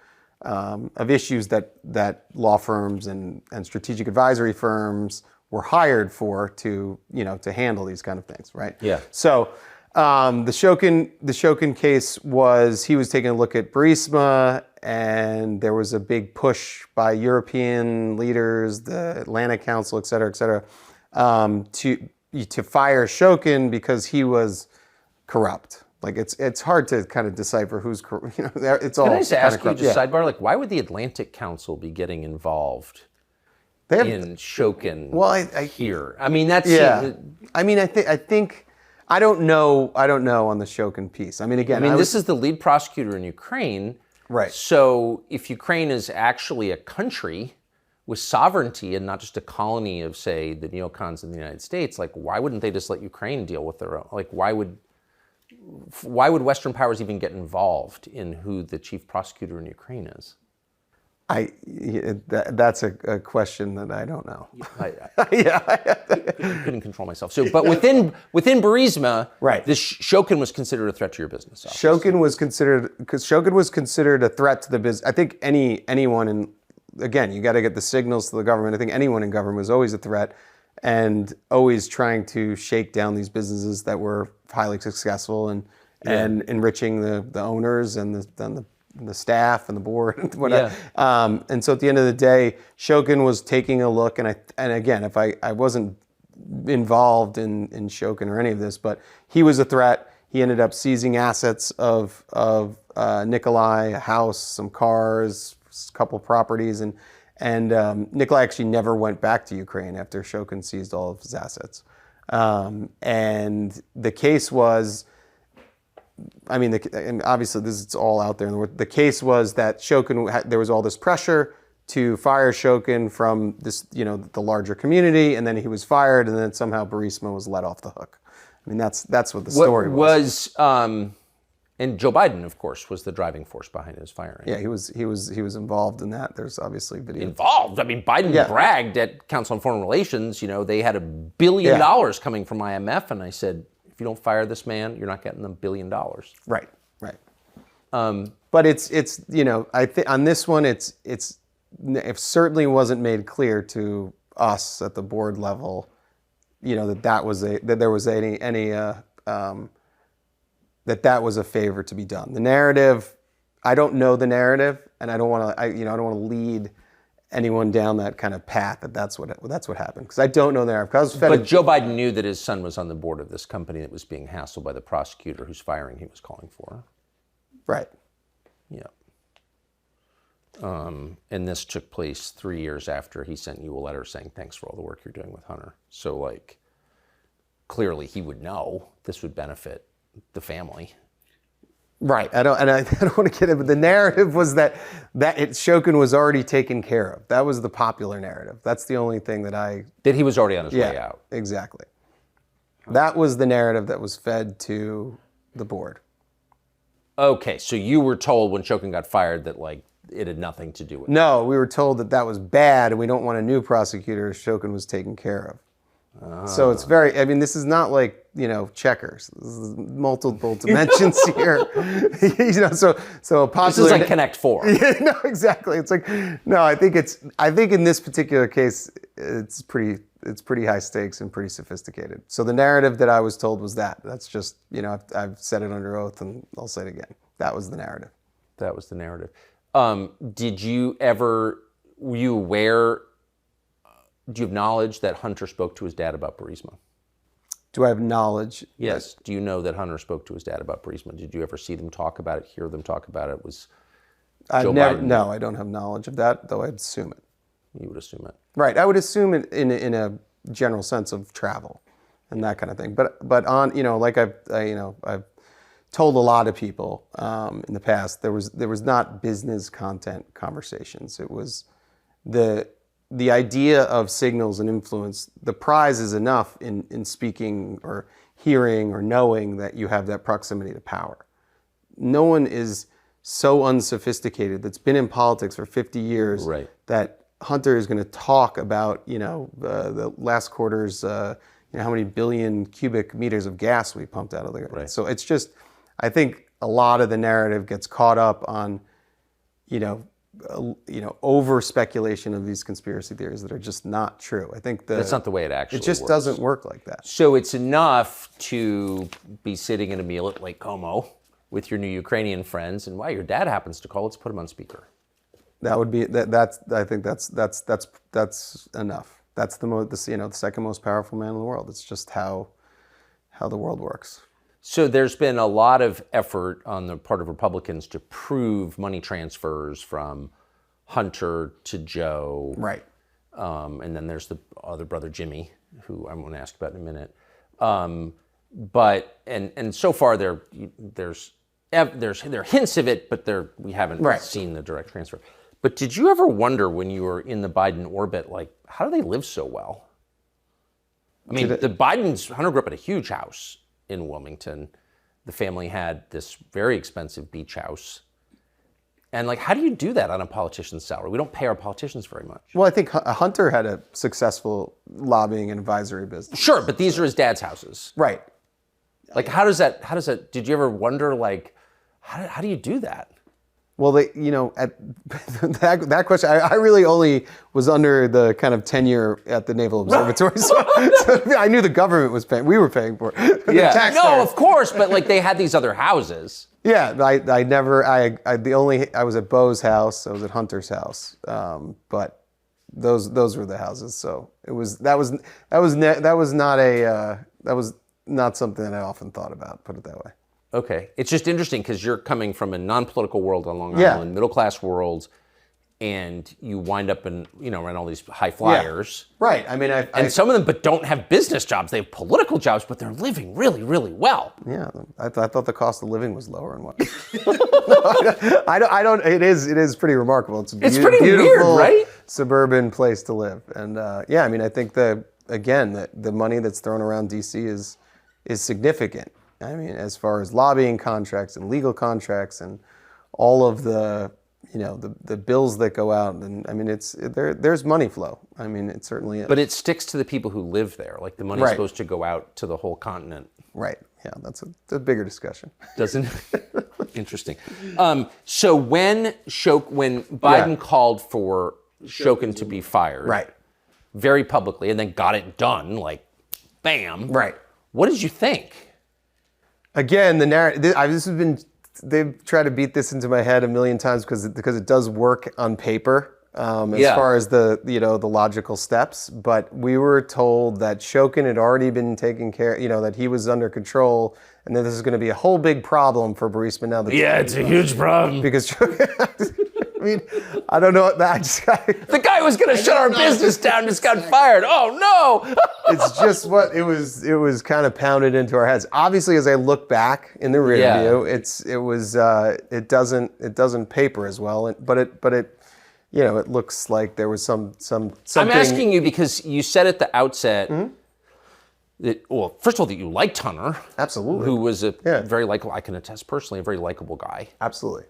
B: issues that law firms and strategic advisory firms were hired for to handle these kind of things, right?
A: Yeah.
B: So the Shokin case was, he was taking a look at Burisma, and there was a big push by European leaders, the Atlantic Council, et cetera, to fire Shokin because he was corrupt. Like it's hard to kind of decipher who's corrupt. It's all.
A: Can I just ask you,
B: corrupt.
A: just sidebar, like why would the Atlantic Council be getting involved in Shokin?
B: Well,
A: here. I mean, that's
B: I mean, I think I don't know on the Shokin piece. I mean, again,
A: this is the lead prosecutor in Ukraine,
B: right?
A: So if Ukraine is actually a country with sovereignty and not just a colony of, say, the neocons in the United States, like why wouldn't they just let Ukraine deal with their own? Like why would Western powers even get involved in who the chief prosecutor in Ukraine is?
B: That's a question that I don't know.
A: I couldn't control myself. So, but within Burisma,
B: right,
A: this Shokin was considered a threat to your business. Obviously.
B: Shokin was considered a threat to the business. I think anyone in, again, you got to get the signals to the government. I think anyone in government was always a threat, and always trying to shake down these businesses that were highly successful and enriching the owners and the staff and the board and whatever. Yeah. And so at the end of the day, Shokin was taking a look, and again, if I wasn't involved in Shokin or any of this, but he was a threat. He ended up seizing assets of Nikolai, a house, some cars, a couple properties, and Nikolai actually never went back to Ukraine after Shokin seized all of his assets. And the case was, and obviously it's all out there in the world. The case was that Shokin, there was all this pressure to fire Shokin from this, the larger community, and then he was fired, and then somehow Burisma was let off the hook. I mean, that's what the story was.
A: And Joe Biden, of course, was the driving force behind his firing.
B: Yeah, he was involved in that. There's obviously video.
A: Involved? I mean, Biden bragged at Council on Foreign Relations, they had $1 billion coming from IMF, and I said, if you don't fire this man, you're not getting the $1 billion.
B: Right. But it's I think on this one, it certainly wasn't made clear to us at the board level, that was a favor to be done. The narrative, I don't know the narrative, and I don't want to lead anyone down that kind of path. That's what happened, because I don't know the narrative.
A: But Joe Biden knew that his son was on the board of this company that was being hassled by the prosecutor whose firing he was calling for.
B: Right.
A: Yeah. And this took place 3 years after he sent you a letter saying thanks for all the work you're doing with Hunter. So clearly he would know this would benefit the family.
B: Right. I don't want to get it, but the narrative was that Shokin was already taken care of. That was the popular narrative. That's the only thing that
A: he was already on his way out.
B: Exactly. That was the narrative that was fed to the board.
A: Okay, so you were told when Shokin got fired that it had nothing to do with it.
B: No, we were told that was bad and we don't want a new prosecutor. So was taken care of. So it's this is not like, checkers. This is multiple dimensions here. So a popular...
A: This is like Connect 4.
B: Yeah, no, exactly. It's I think in this particular case, it's pretty high stakes and pretty sophisticated. So the narrative that I was told was that. That's just, I've said it under oath and I'll say it again. That was the narrative.
A: That was the narrative. Were you aware... Do you have knowledge that Hunter spoke to his dad about Burisma?
B: Do I have knowledge?
A: Yes. Do you know that Hunter spoke to his dad about Burisma? Did you ever see them talk about it, hear them talk about it? Was Joe Biden? No,
B: I don't have knowledge of that, though I'd assume it.
A: You would assume it.
B: Right. I would assume it in a general sense of travel and that kind of thing. But on, I've told a lot of people in the past, there was not business content conversations. It was the idea of signals and influence, the prize is enough in speaking or hearing or knowing that you have that proximity to power. No one is so unsophisticated that's been in politics for 50 years that Hunter is going to talk about, the last quarter's, how many billion cubic meters of gas we pumped out of the ground. So it's just, I think a lot of the narrative gets caught up on, over speculation of these conspiracy theories that are just not true. I think
A: that's not the way it actually works.
B: It just doesn't work like that.
A: So it's enough to be sitting at a meal at Lake Como with your new Ukrainian friends, and your dad happens to call. Let's put him on speaker.
B: That would be that. I think that's enough. That's the second most powerful man in the world. It's just how the world works.
A: So there's been a lot of effort on the part of Republicans to prove money transfers from Hunter to Joe.
B: Right.
A: And then there's the other brother, Jimmy, who I'm going to ask about in a minute. But so far there are hints of it, but we haven't seen the direct transfer. But did you ever wonder when you were in the Biden orbit, how do they live so well? I mean, Hunter grew up at a huge house in Wilmington. The family had this very expensive beach house. And how do you do that on a politician's salary? We don't pay our politicians very much.
B: Well, I think Hunter had a successful lobbying and advisory business.
A: Sure, but these are his dad's houses.
B: Right.
A: How does that, did you ever wonder, how do you do that?
B: Well, at that question, I really only was under the kind of tenure at the Naval Observatory, so I knew the government was paying. We were paying for it.
A: Yeah, no, of course, but they had these other houses.
B: Yeah, I was at Bo's house, I was at Hunter's house, but those were the houses. So that was not something that I often thought about. Put it that way.
A: Okay. It's just interesting because you're coming from a non-political world on Long Island, middle-class world, and you wind up in, around all these high flyers.
B: Yeah. Right. I mean,
A: and some of them but don't have business jobs. They have political jobs, but they're living really, really well.
B: Yeah. I thought the cost of living was lower and what. No, I don't. It is pretty remarkable. It's
A: pretty weird, right?
B: Suburban place to live. And I mean, I think the money that's thrown around DC is significant. I mean, as far as lobbying contracts and legal contracts and all of the bills that go out, and I mean, there's money flow. I mean, it certainly is.
A: But it sticks to the people who live there. The money's supposed to go out to the whole continent.
B: Right. Yeah, that's a bigger discussion.
A: Doesn't? Interesting. So when Biden called for Shokin to be fired, very publicly, and then got it done, bam.
B: Right.
A: What did you think?
B: Again, the narrative. They've tried to beat this into my head a million times because it does work on paper as far as the logical steps. But we were told that Shokin had already been taken care, that he was under control, and that this is going to be a whole big problem for Burisma now.
A: It's a huge problem
B: because Shokin. I mean, I don't know.
A: The guy was going to shut our business down just got fired. Oh no!
B: It's just what it was. It was kind of pounded into our heads. Obviously, as I look back in the rear view, it doesn't paper as well. But it looks like there was something.
A: I'm asking you because you said at the outset. Mm-hmm. First of all, that you liked Hunter.
B: Absolutely.
A: Who was a very likable. I can attest personally, a very likable guy.
B: Absolutely.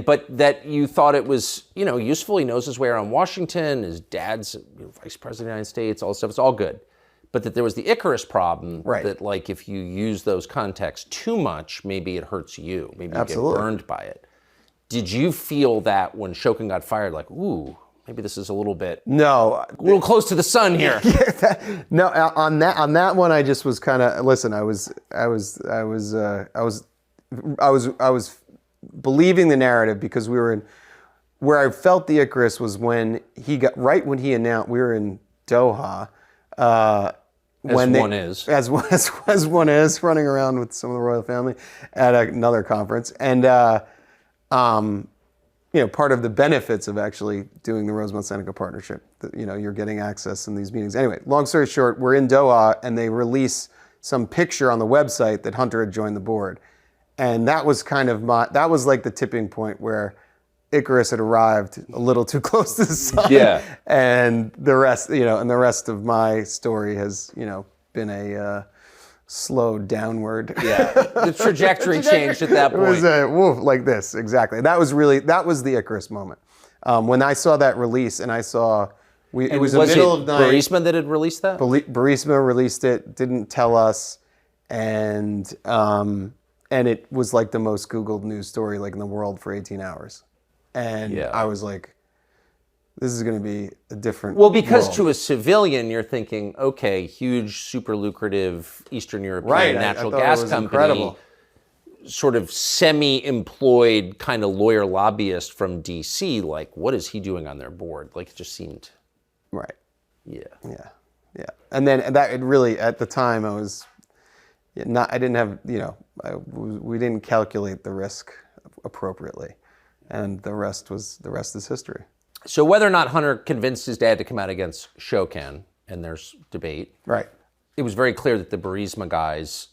A: But that you thought it was, useful. He knows his way around Washington. His dad's vice president of the United States. All this stuff. It's all good. But that there was the Icarus problem.
B: Right.
A: That if you use those contexts too much, maybe it hurts you. Maybe you get burned by it. Did you feel that when Shokin got fired? Ooh, maybe this is a little bit.
B: No.
A: A little close to the sun here.
B: No. On that one, I just was kind of listen. I was believing the narrative because we were in where I felt the Icarus was when he announced we were in Doha. As one is running around with some of the royal family at another conference, and part of the benefits of actually doing the Rosemont Seneca partnership, you're getting access in these meetings. Anyway, long story short, we're in Doha, and they release some picture on the website that Hunter had joined the board. And that was kind of that was like the tipping point where Icarus had arrived a little too close to the sun.
A: Yeah.
B: And the rest, and the rest of my story has, been a slow downward.
A: Yeah. The trajectory changed at that point.
B: It was a woof, like this, exactly. That was the Icarus moment. When I saw that release, and I saw, it was the middle of night.
A: Burisma that had released that?
B: Burisma released it, didn't tell us, and it was like the most Googled news story like in the world for 18 hours. And I was like, this is going to be a different
A: because
B: world.
A: To a civilian, you're thinking, okay, huge, super lucrative Eastern European natural gas company,
B: incredible.
A: Sort of semi-employed kind of lawyer lobbyist from DC. Like, what is he doing on their board? Like, it just seemed...
B: Right.
A: Yeah.
B: And then it really, at the time, I was not, I didn't have, we didn't calculate the risk appropriately. And the rest is history.
A: So whether or not Hunter convinced his dad to come out against Shokan, and there's debate.
B: Right.
A: It was very clear that the Burisma guys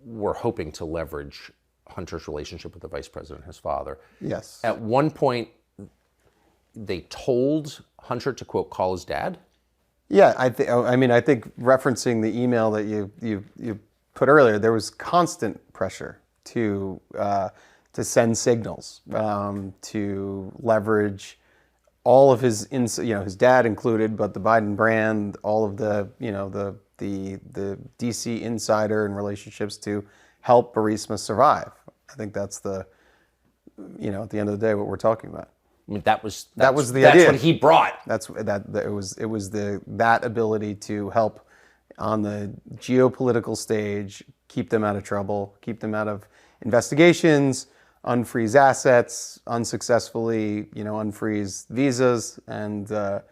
A: were hoping to leverage Hunter's relationship with the vice president, his father.
B: Yes.
A: At one point, they told Hunter to, quote, call his dad?
B: Yeah, I think referencing the email that you put earlier, there was constant pressure to send signals, to leverage all of his dad included, but the Biden brand, all of the DC insider and relationships to help Burisma survive. I think that's at the end of the day what we're talking about.
A: I mean, that was the
B: idea.
A: That's what he brought.
B: It was that ability to help on the geopolitical stage, keep them out of trouble, keep them out of investigations, unfreeze assets, unsuccessfully, unfreeze visas, and the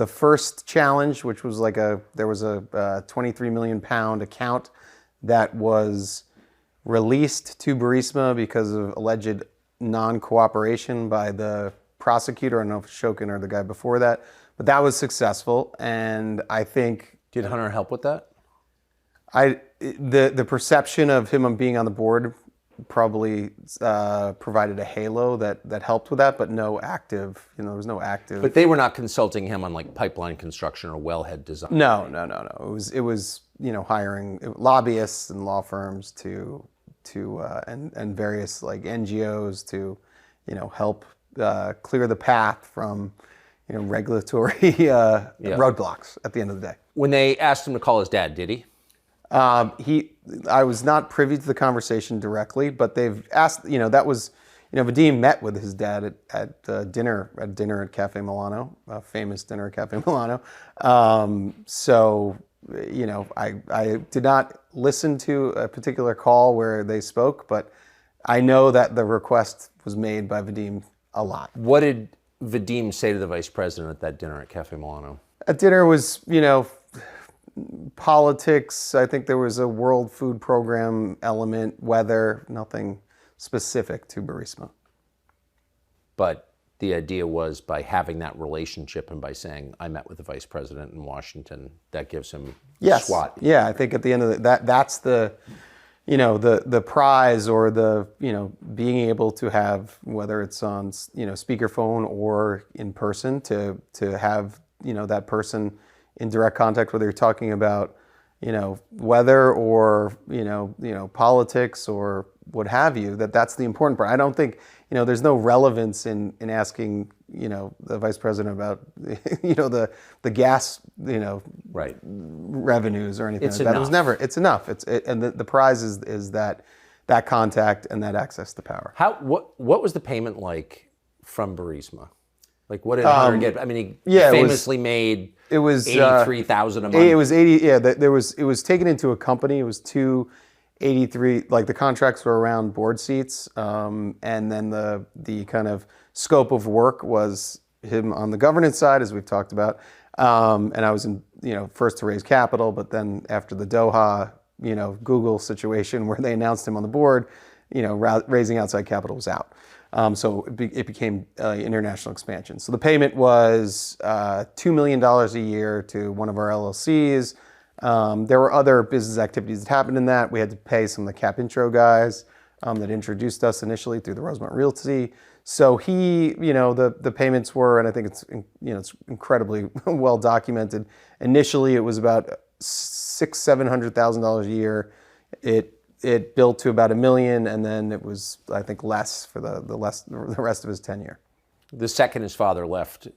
B: first challenge, which was there was a 23 million pound account that was released to Burisma because of alleged non-cooperation by the prosecutor. I don't know if Shokin or the guy before that, but that was successful. And I think...
A: Did Hunter help with that?
B: The perception of him being on the board probably provided a halo that helped with that, but no active, there was no active...
A: But they were not consulting him on like pipeline construction or wellhead design.
B: No. It was hiring lobbyists and law firms and various like NGOs to, help clear the path from, regulatory roadblocks at the end of the day.
A: When they asked him to call his dad, did he?
B: I was not privy to the conversation directly, but they've asked, that was, Vadim met with his dad at dinner at Cafe Milano, a famous dinner at Cafe Milano. I did not listen to a particular call where they spoke, but I know that the request was made by Vadim a lot.
A: What did Vadim say to the vice president at that dinner at Cafe Milano?
B: At dinner was, politics. I think there was a World Food Program element, weather, nothing specific to Burisma.
A: But the idea was by having that relationship and by saying, I met with the vice president in Washington, that gives him SWAT.
B: Yeah, I think at the end of that's the, the prize, or the, being able to have, whether it's on, speakerphone or in person, to have, that person in direct contact, whether you're talking about, weather or, politics or what have you, that's the important part. I don't think, there's no relevance in asking, the vice president about, the gas,
A: right,
B: revenues or anything
A: it's
B: like that. It was never, it's enough. And the prize is that contact and that access to power.
A: What was the payment like from Burisma? Like, what did Hunter get? I mean, he famously made $83,000 a month.
B: It was 80. Yeah, it was taken into a company. It was 283. Like the contracts were around board seats, and then the kind of scope of work was him on the governance side, as we've talked about. And I was in, first to raise capital, but then after the Doha, Google situation where they announced him on the board, raising outside capital was out. So it became international expansion. So the payment was $2 million a year to one of our LLCs. There were other business activities that happened in that. We had to pay some of the cap intro guys. that introduced us initially through the Rosemont Realty. So he, the payments were, and I think it's incredibly well documented. Initially, it was about $700,000 a year. It built to about $1 million, and then it was, I think, less for the rest of his tenure.
A: The second his father left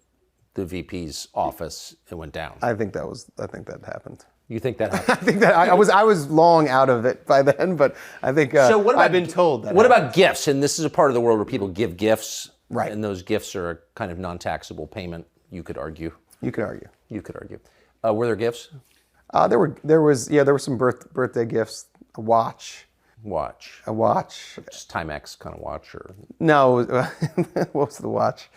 A: the VP's office, it went down.
B: I think that happened.
A: You think that happened?
B: I think that I was long out of it by then, but I think I've been told that.
A: What about gifts? And this is a part of the world where people give gifts,
B: right?
A: And those gifts are a kind of non-taxable payment. You could argue.
B: You could argue.
A: Were there gifts?
B: There were some birthday gifts. A watch. A watch.
A: Just Timex kind of watch, or
B: no? What was the watch?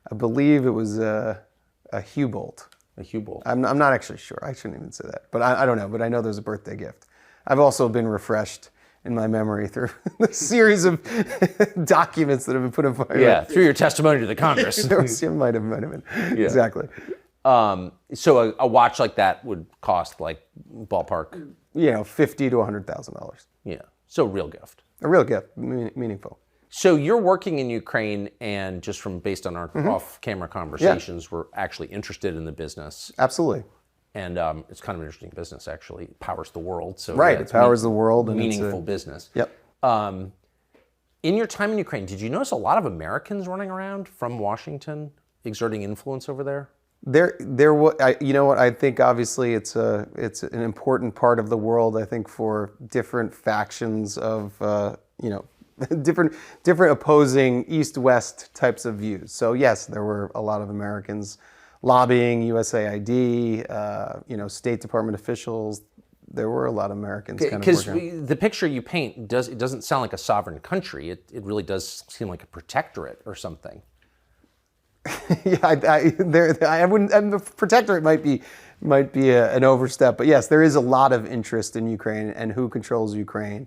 B: I believe it was a Hubolt.
A: A Hubolt.
B: I'm not actually sure. I shouldn't even say that. But I don't know. But I know there's a birthday gift. I've also been refreshed in my memory through the series of documents that have been put in front of me.
A: Yeah, through your testimony to the Congress.
B: Might have been. Yeah. Exactly.
A: So a watch like that would cost like ballpark?
B: $50,000 to $100,000.
A: Yeah. So real gift.
B: A real gift, meaningful.
A: So you're working in Ukraine, and just based on our off-camera conversations, we're actually interested in the business.
B: Absolutely.
A: And it's kind of an interesting business, actually. It powers the world. So
B: right, it powers the world. And
A: meaningful business.
B: Yep.
A: In your time in Ukraine, did you notice a lot of Americans running around from Washington, exerting influence over there?
B: You know what? I think obviously it's an important part of the world. I think for different factions of different opposing East-West types of views. So yes, there were a lot of Americans lobbying, USAID, State Department officials. There were a lot of Americans kind of working.
A: Because the picture you paint doesn't sound like a sovereign country. It really does seem like a protectorate or something.
B: Yeah, I wouldn't. And the protectorate might be an overstep, but yes, there is a lot of interest in Ukraine and who controls Ukraine,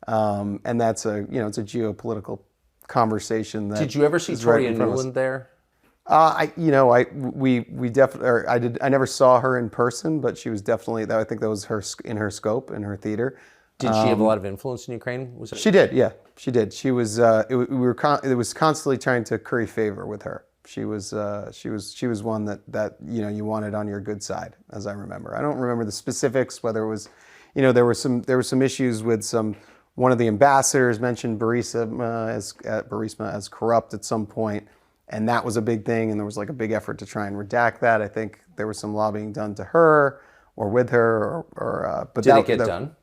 B: and that's it's a geopolitical conversation. Did
A: you ever see Toria Nuland there?
B: I never saw her in person, but she was definitely. I think that was in her scope, in her theater.
A: Did she have a lot of influence in Ukraine?
B: She did, yeah, she did. She was. It was constantly trying to curry favor with her. She was one that you wanted on your good side, as I remember. I don't remember the specifics, whether it was, there were some issues with one of the ambassadors mentioned Burisma as corrupt at some point, and that was a big thing, and there was like a big effort to try and redact that. I think there was some lobbying done to her or with her, but
A: did it get done?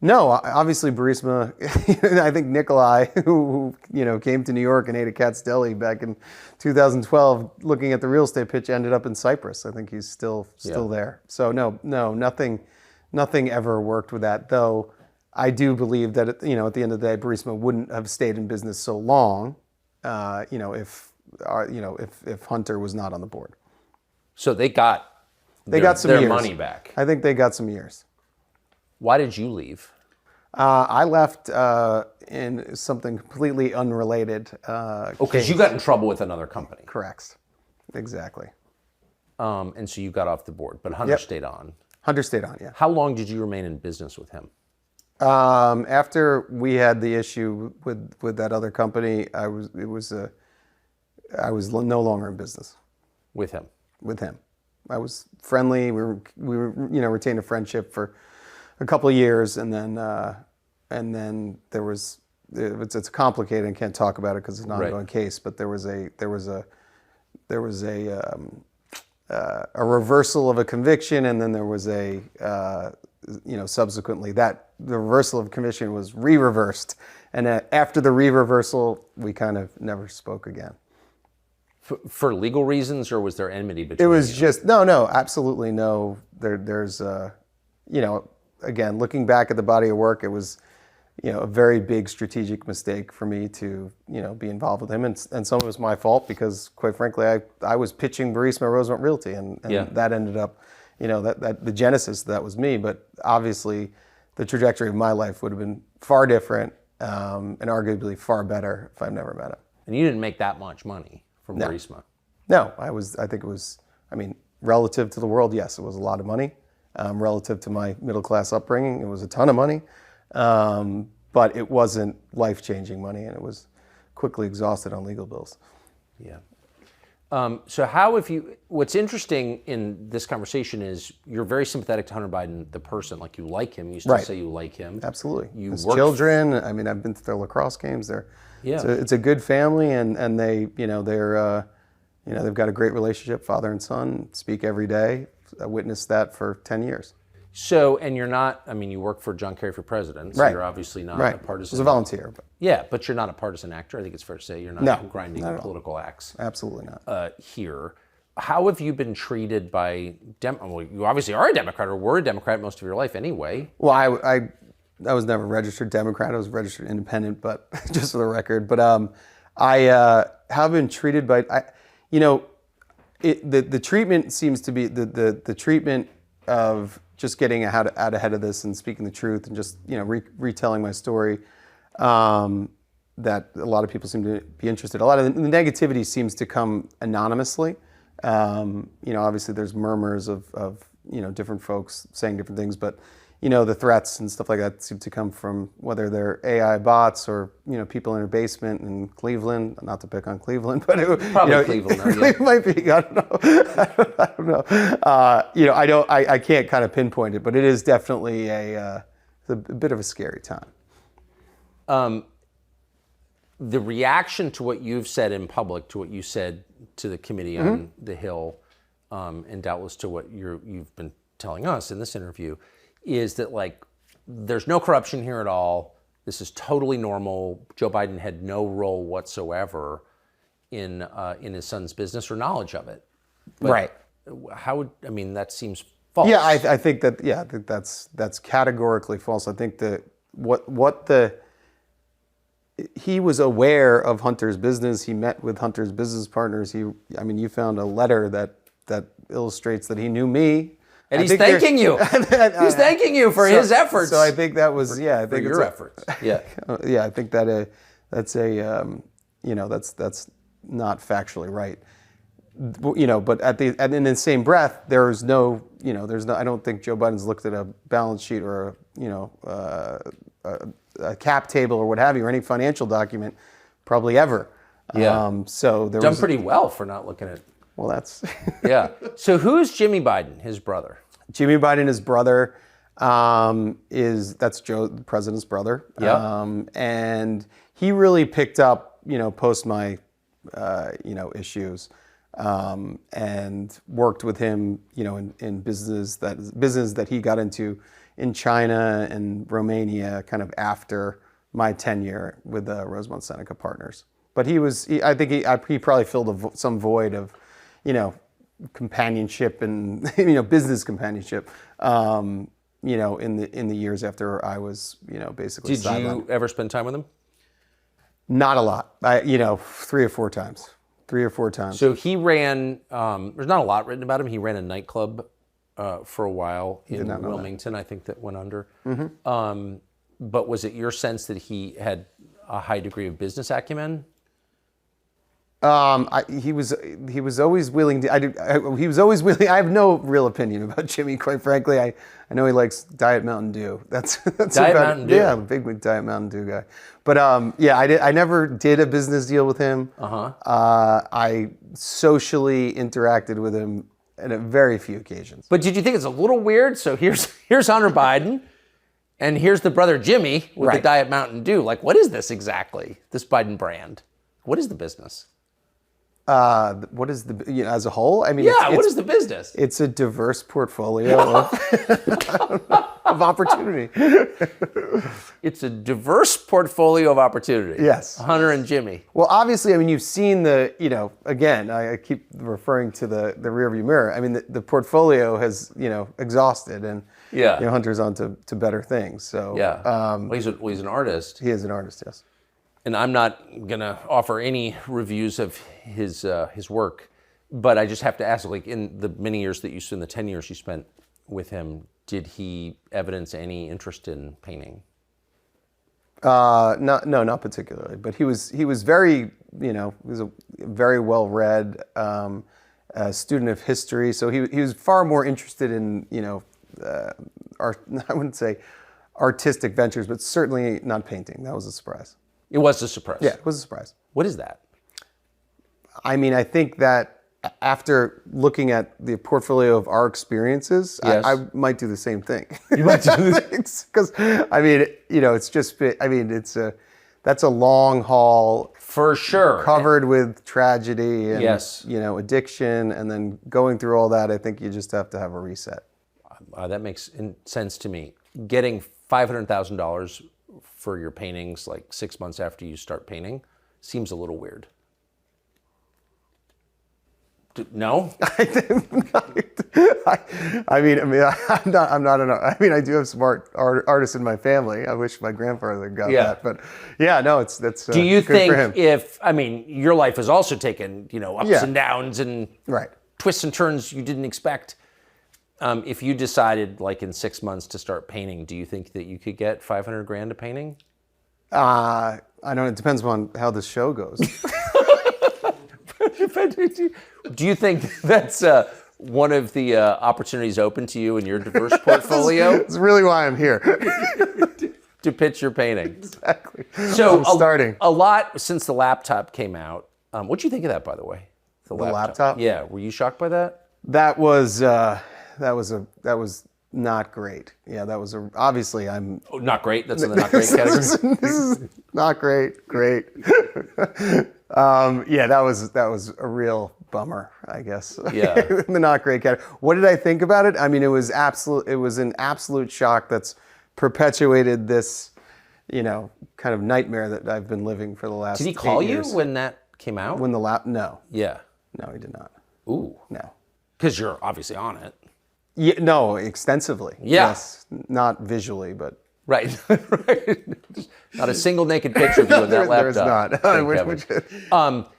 B: No, obviously Burisma. I think Nikolai, who came to New York and ate at Cat's Deli back in 2012, looking at the real estate pitch, ended up in Cyprus. I think he's still there. So no, nothing ever worked with that. Though I do believe that at the end of the day, Burisma wouldn't have stayed in business so long, if Hunter was not on the board.
A: So they got
B: their
A: money back.
B: I think they got some years.
A: Why did you leave?
B: I left in something completely unrelated.
A: Because you got in trouble with another company.
B: Correct. Exactly.
A: And so you got off the board, but Hunter stayed on.
B: Hunter stayed on, yeah.
A: How long did you remain in business with him?
B: After we had the issue with that other company, I was no longer in business.
A: With him?
B: With him. I was friendly. We retained a friendship for a couple of years, and then there was it's complicated and can't talk about it because it's an ongoing case. But there was a reversal of a conviction, and then there was subsequently that the reversal of conviction was re-reversed, and after the re-reversal, we kind of never spoke again.
A: For legal reasons, or was there enmity between?
B: It was just no, absolutely no. There's again, looking back at the body of work, it was, a very big strategic mistake for me to, be involved with him. And some of it was my fault because, quite frankly, I was pitching Burisma Rosemont Realty, and that ended up, that the genesis, that was me. But obviously, the trajectory of my life would have been far different and arguably far better if I'd never met him.
A: And you didn't make that much money from Burisma?
B: No, I think it was, relative to the world, yes, it was a lot of money. Relative to my middle-class upbringing, it was a ton of money. but it wasn't life-changing money, and it was quickly exhausted on legal bills.
A: Yeah. So how have you, what's interesting in this conversation is you're very sympathetic to Hunter Biden, the person, like you like him. You still
B: Right.
A: say you like him.
B: Absolutely.
A: You
B: His
A: worked
B: children, I mean, I've been to their lacrosse games. It's a good family, and they, they've got a great relationship, father and son, speak every day. I witnessed that for 10 years.
A: So, and you're not, I mean, you work for John Kerry for president, so
B: Right.
A: you're obviously not
B: Right.
A: a partisan.
B: I was a volunteer. But
A: Yeah, but you're not a partisan actor. I think it's fair to say you're not grinding
B: not at all.
A: political acts
B: Absolutely not.
A: here. How have you been treated by well, you obviously are a Democrat or were a Democrat most of your life anyway.
B: Well, I was never registered Democrat. I was registered independent, but just for the record. But I have been treated by, the treatment seems to be the treatment of just getting out ahead of this and speaking the truth and just retelling my story. That a lot of people seem to be interested. A lot of the negativity seems to come anonymously. Obviously there's murmurs of different folks saying different things, but the threats and stuff like that seem to come from whether they're AI bots or people in a basement in Cleveland. Not to pick on Cleveland, but
A: Probably Cleveland.
B: It might be. I don't know. I don't know. I can't kind of pinpoint it, but it is definitely a bit of a scary time.
A: The reaction to what you've said in public, to what you said to the committee on the Hill, and doubtless to what you've been telling us in this interview, is that there's no corruption here at all. This is totally normal. Joe Biden had no role whatsoever in his son's business or knowledge of it. But
B: right.
A: That seems false.
B: Yeah, I think that's categorically false. I think that he was aware of Hunter's business. He met with Hunter's business partners. You found a letter that illustrates that he knew me.
A: And he's thanking you. He's thanking you for his efforts.
B: So I think that was, I think
A: your efforts. Yeah.
B: Yeah, I think that's that's not factually right. But in the same breath, there's no, I don't think Joe Biden's looked at a balance sheet or a cap table or what have you, or any financial document, probably ever.
A: Yeah.
B: So there
A: done pretty well for not looking at.
B: Well, that's.
A: Yeah. So who's Jimmy Biden? His brother.
B: Jimmy Biden, his brother, that's Joe, the president's brother.
A: Yeah.
B: And he really picked up, post my, issues, and worked with him, in business that he got into in China and Romania, kind of after my tenure with Rosemont Seneca Partners. But I think he probably filled some void of, companionship and business companionship, in the years after I was basically.
A: Did you ever spend time with him?
B: Not a lot. 3 or 4 times. 3 or 4 times.
A: So he ran. There's not a lot written about him. He ran a nightclub for a while in Wilmington. I think that went under. Mm-hmm. But was it your sense that he had a high degree of business acumen?
B: He was always willing to. He was always willing. I have no real opinion about Jimmy, quite frankly. I know he likes Diet Mountain Dew. That's
A: Diet Mountain Dew.
B: Yeah, I'm a big Diet Mountain Dew guy. But I never did a business deal with him. I socially interacted with him on a very few occasions.
A: But did you think it's a little weird? So here's Hunter Biden, and here's the brother Jimmy with the Diet Mountain Dew. What is this exactly? This Biden brand? What is the business?
B: What is as a whole?
A: What is the business?
B: It's a diverse portfolio of opportunity.
A: It's a diverse portfolio of opportunity.
B: Yes.
A: Hunter and Jimmy.
B: Well, obviously, you've seen again, I keep referring to the rearview mirror. The portfolio has, exhausted, and Hunter's on to better things. So
A: he's an artist.
B: He is an artist, yes.
A: And I'm not going to offer any reviews of his work, but I just have to ask, in the many years that in the 10 years you spent with him, did he evidence any interest in painting?
B: Not particularly. But he was very, he was a very well-read student of history. So he was far more interested in, I wouldn't say artistic ventures, but certainly not painting. That was a surprise.
A: It was a surprise.
B: Yeah, it was a surprise.
A: What is that?
B: I mean, I think that after looking at the portfolio of our experiences,
A: Yes.
B: I might do the same thing.
A: You might do the
B: Because, I mean, it's just, I mean, that's a long haul.
A: For sure.
B: Covered with tragedy and,
A: Yes.
B: addiction, and then going through all that, I think you just have to have a reset.
A: That makes sense to me. Getting $500,000 for your paintings like 6 months after you start painting seems a little weird. No?
B: I mean, I'm not I mean, I do have smart artists in my family. I wish my grandfather got that, but yeah, no, that's.
A: Do you
B: good for
A: think
B: him.
A: Your life has also taken, ups and downs and
B: Right.
A: twists and turns you didn't expect. If you decided like in 6 months to start painting, do you think that you could get $500,000 a painting?
B: I don't know. It depends on how the show goes.
A: Do you think that's one of the opportunities open to you in your diverse portfolio?
B: That's really why I'm here.
A: To pitch your painting.
B: Exactly.
A: So
B: I'm starting.
A: A lot since the laptop came out. What'd you think of that, by the way? The
B: laptop?
A: Yeah. Were you shocked by that?
B: That was not great. Yeah, that was obviously I'm.
A: Oh, not great. That's in the not great category.
B: This is not great. Great. Yeah, that was a real bummer, I guess.
A: Yeah.
B: In the not great category. What did I think about it? I mean, it was an absolute shock that's perpetuated this, kind of nightmare that I've been living for the last.
A: Did he call
B: 8
A: you
B: years.
A: when that came out?
B: No.
A: Yeah.
B: No, he did not.
A: Ooh.
B: No.
A: Because you're obviously on it.
B: Yeah, no, extensively.
A: Yeah.
B: Yes, not visually, but.
A: Right. Right. Not a single naked picture of you on that laptop.
B: There is not.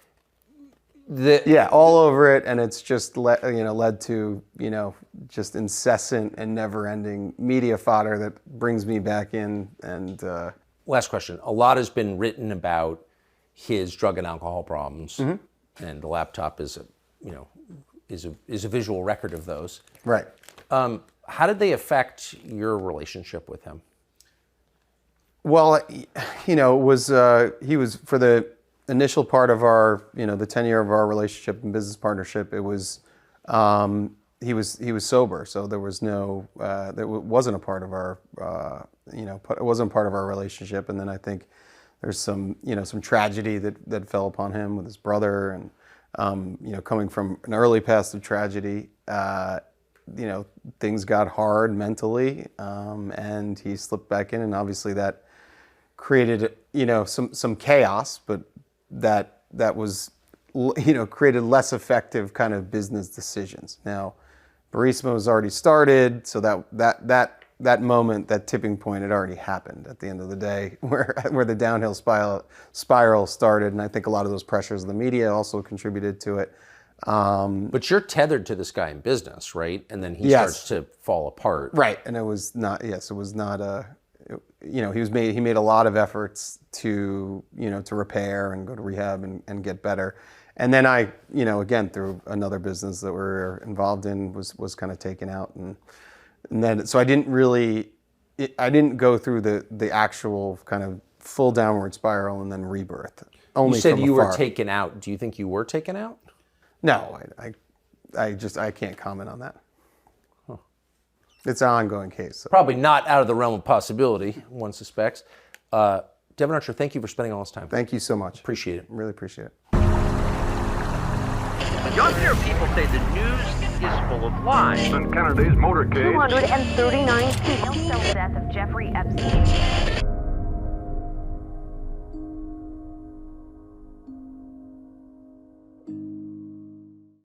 B: Yeah, all over it, and it's just led to just incessant and never-ending media fodder that brings me back in. And
A: last question: a lot has been written about his drug and alcohol problems, and the laptop is a visual record of those.
B: Right.
A: How did they affect your relationship with him?
B: Well, it was he was for the initial part of our the tenure of our relationship and business partnership. It was he was sober, so there was no that wasn't a part of our it wasn't part of our relationship. And then I think there's some some tragedy that fell upon him with his brother, and coming from an early past of tragedy. Things got hard mentally, and he slipped back in, and obviously that created some chaos, but that was created less effective kind of business decisions. Now, Burisma was already started, so that moment, that tipping point, had already happened at the end of the day, where the downhill spiral started, and I think a lot of those pressures of the media also contributed to it.
A: But you're tethered to this guy in business, right? And then he starts to fall apart.
B: Right, and it was not. Yes, it was not a. He made a lot of efforts to to repair and go to rehab and get better. And then I again through another business that we're involved in was kind of taken out, and then so I didn't go through the actual kind of full downward spiral and then rebirth. Only
A: you said
B: from
A: you
B: afar.
A: were taken out. Do you think you were taken out?
B: No, I can't comment on that. Huh. It's an ongoing case. So.
A: Probably not out of the realm of possibility, one suspects. Devon Archer, thank you for spending all this time.
B: Thank you so much.
A: Appreciate it.
B: Really appreciate it.
C: Younger people say the news is full of lies.
D: In Kennedy's motorcade.
E: 239 people. The death of Jeffrey Epstein.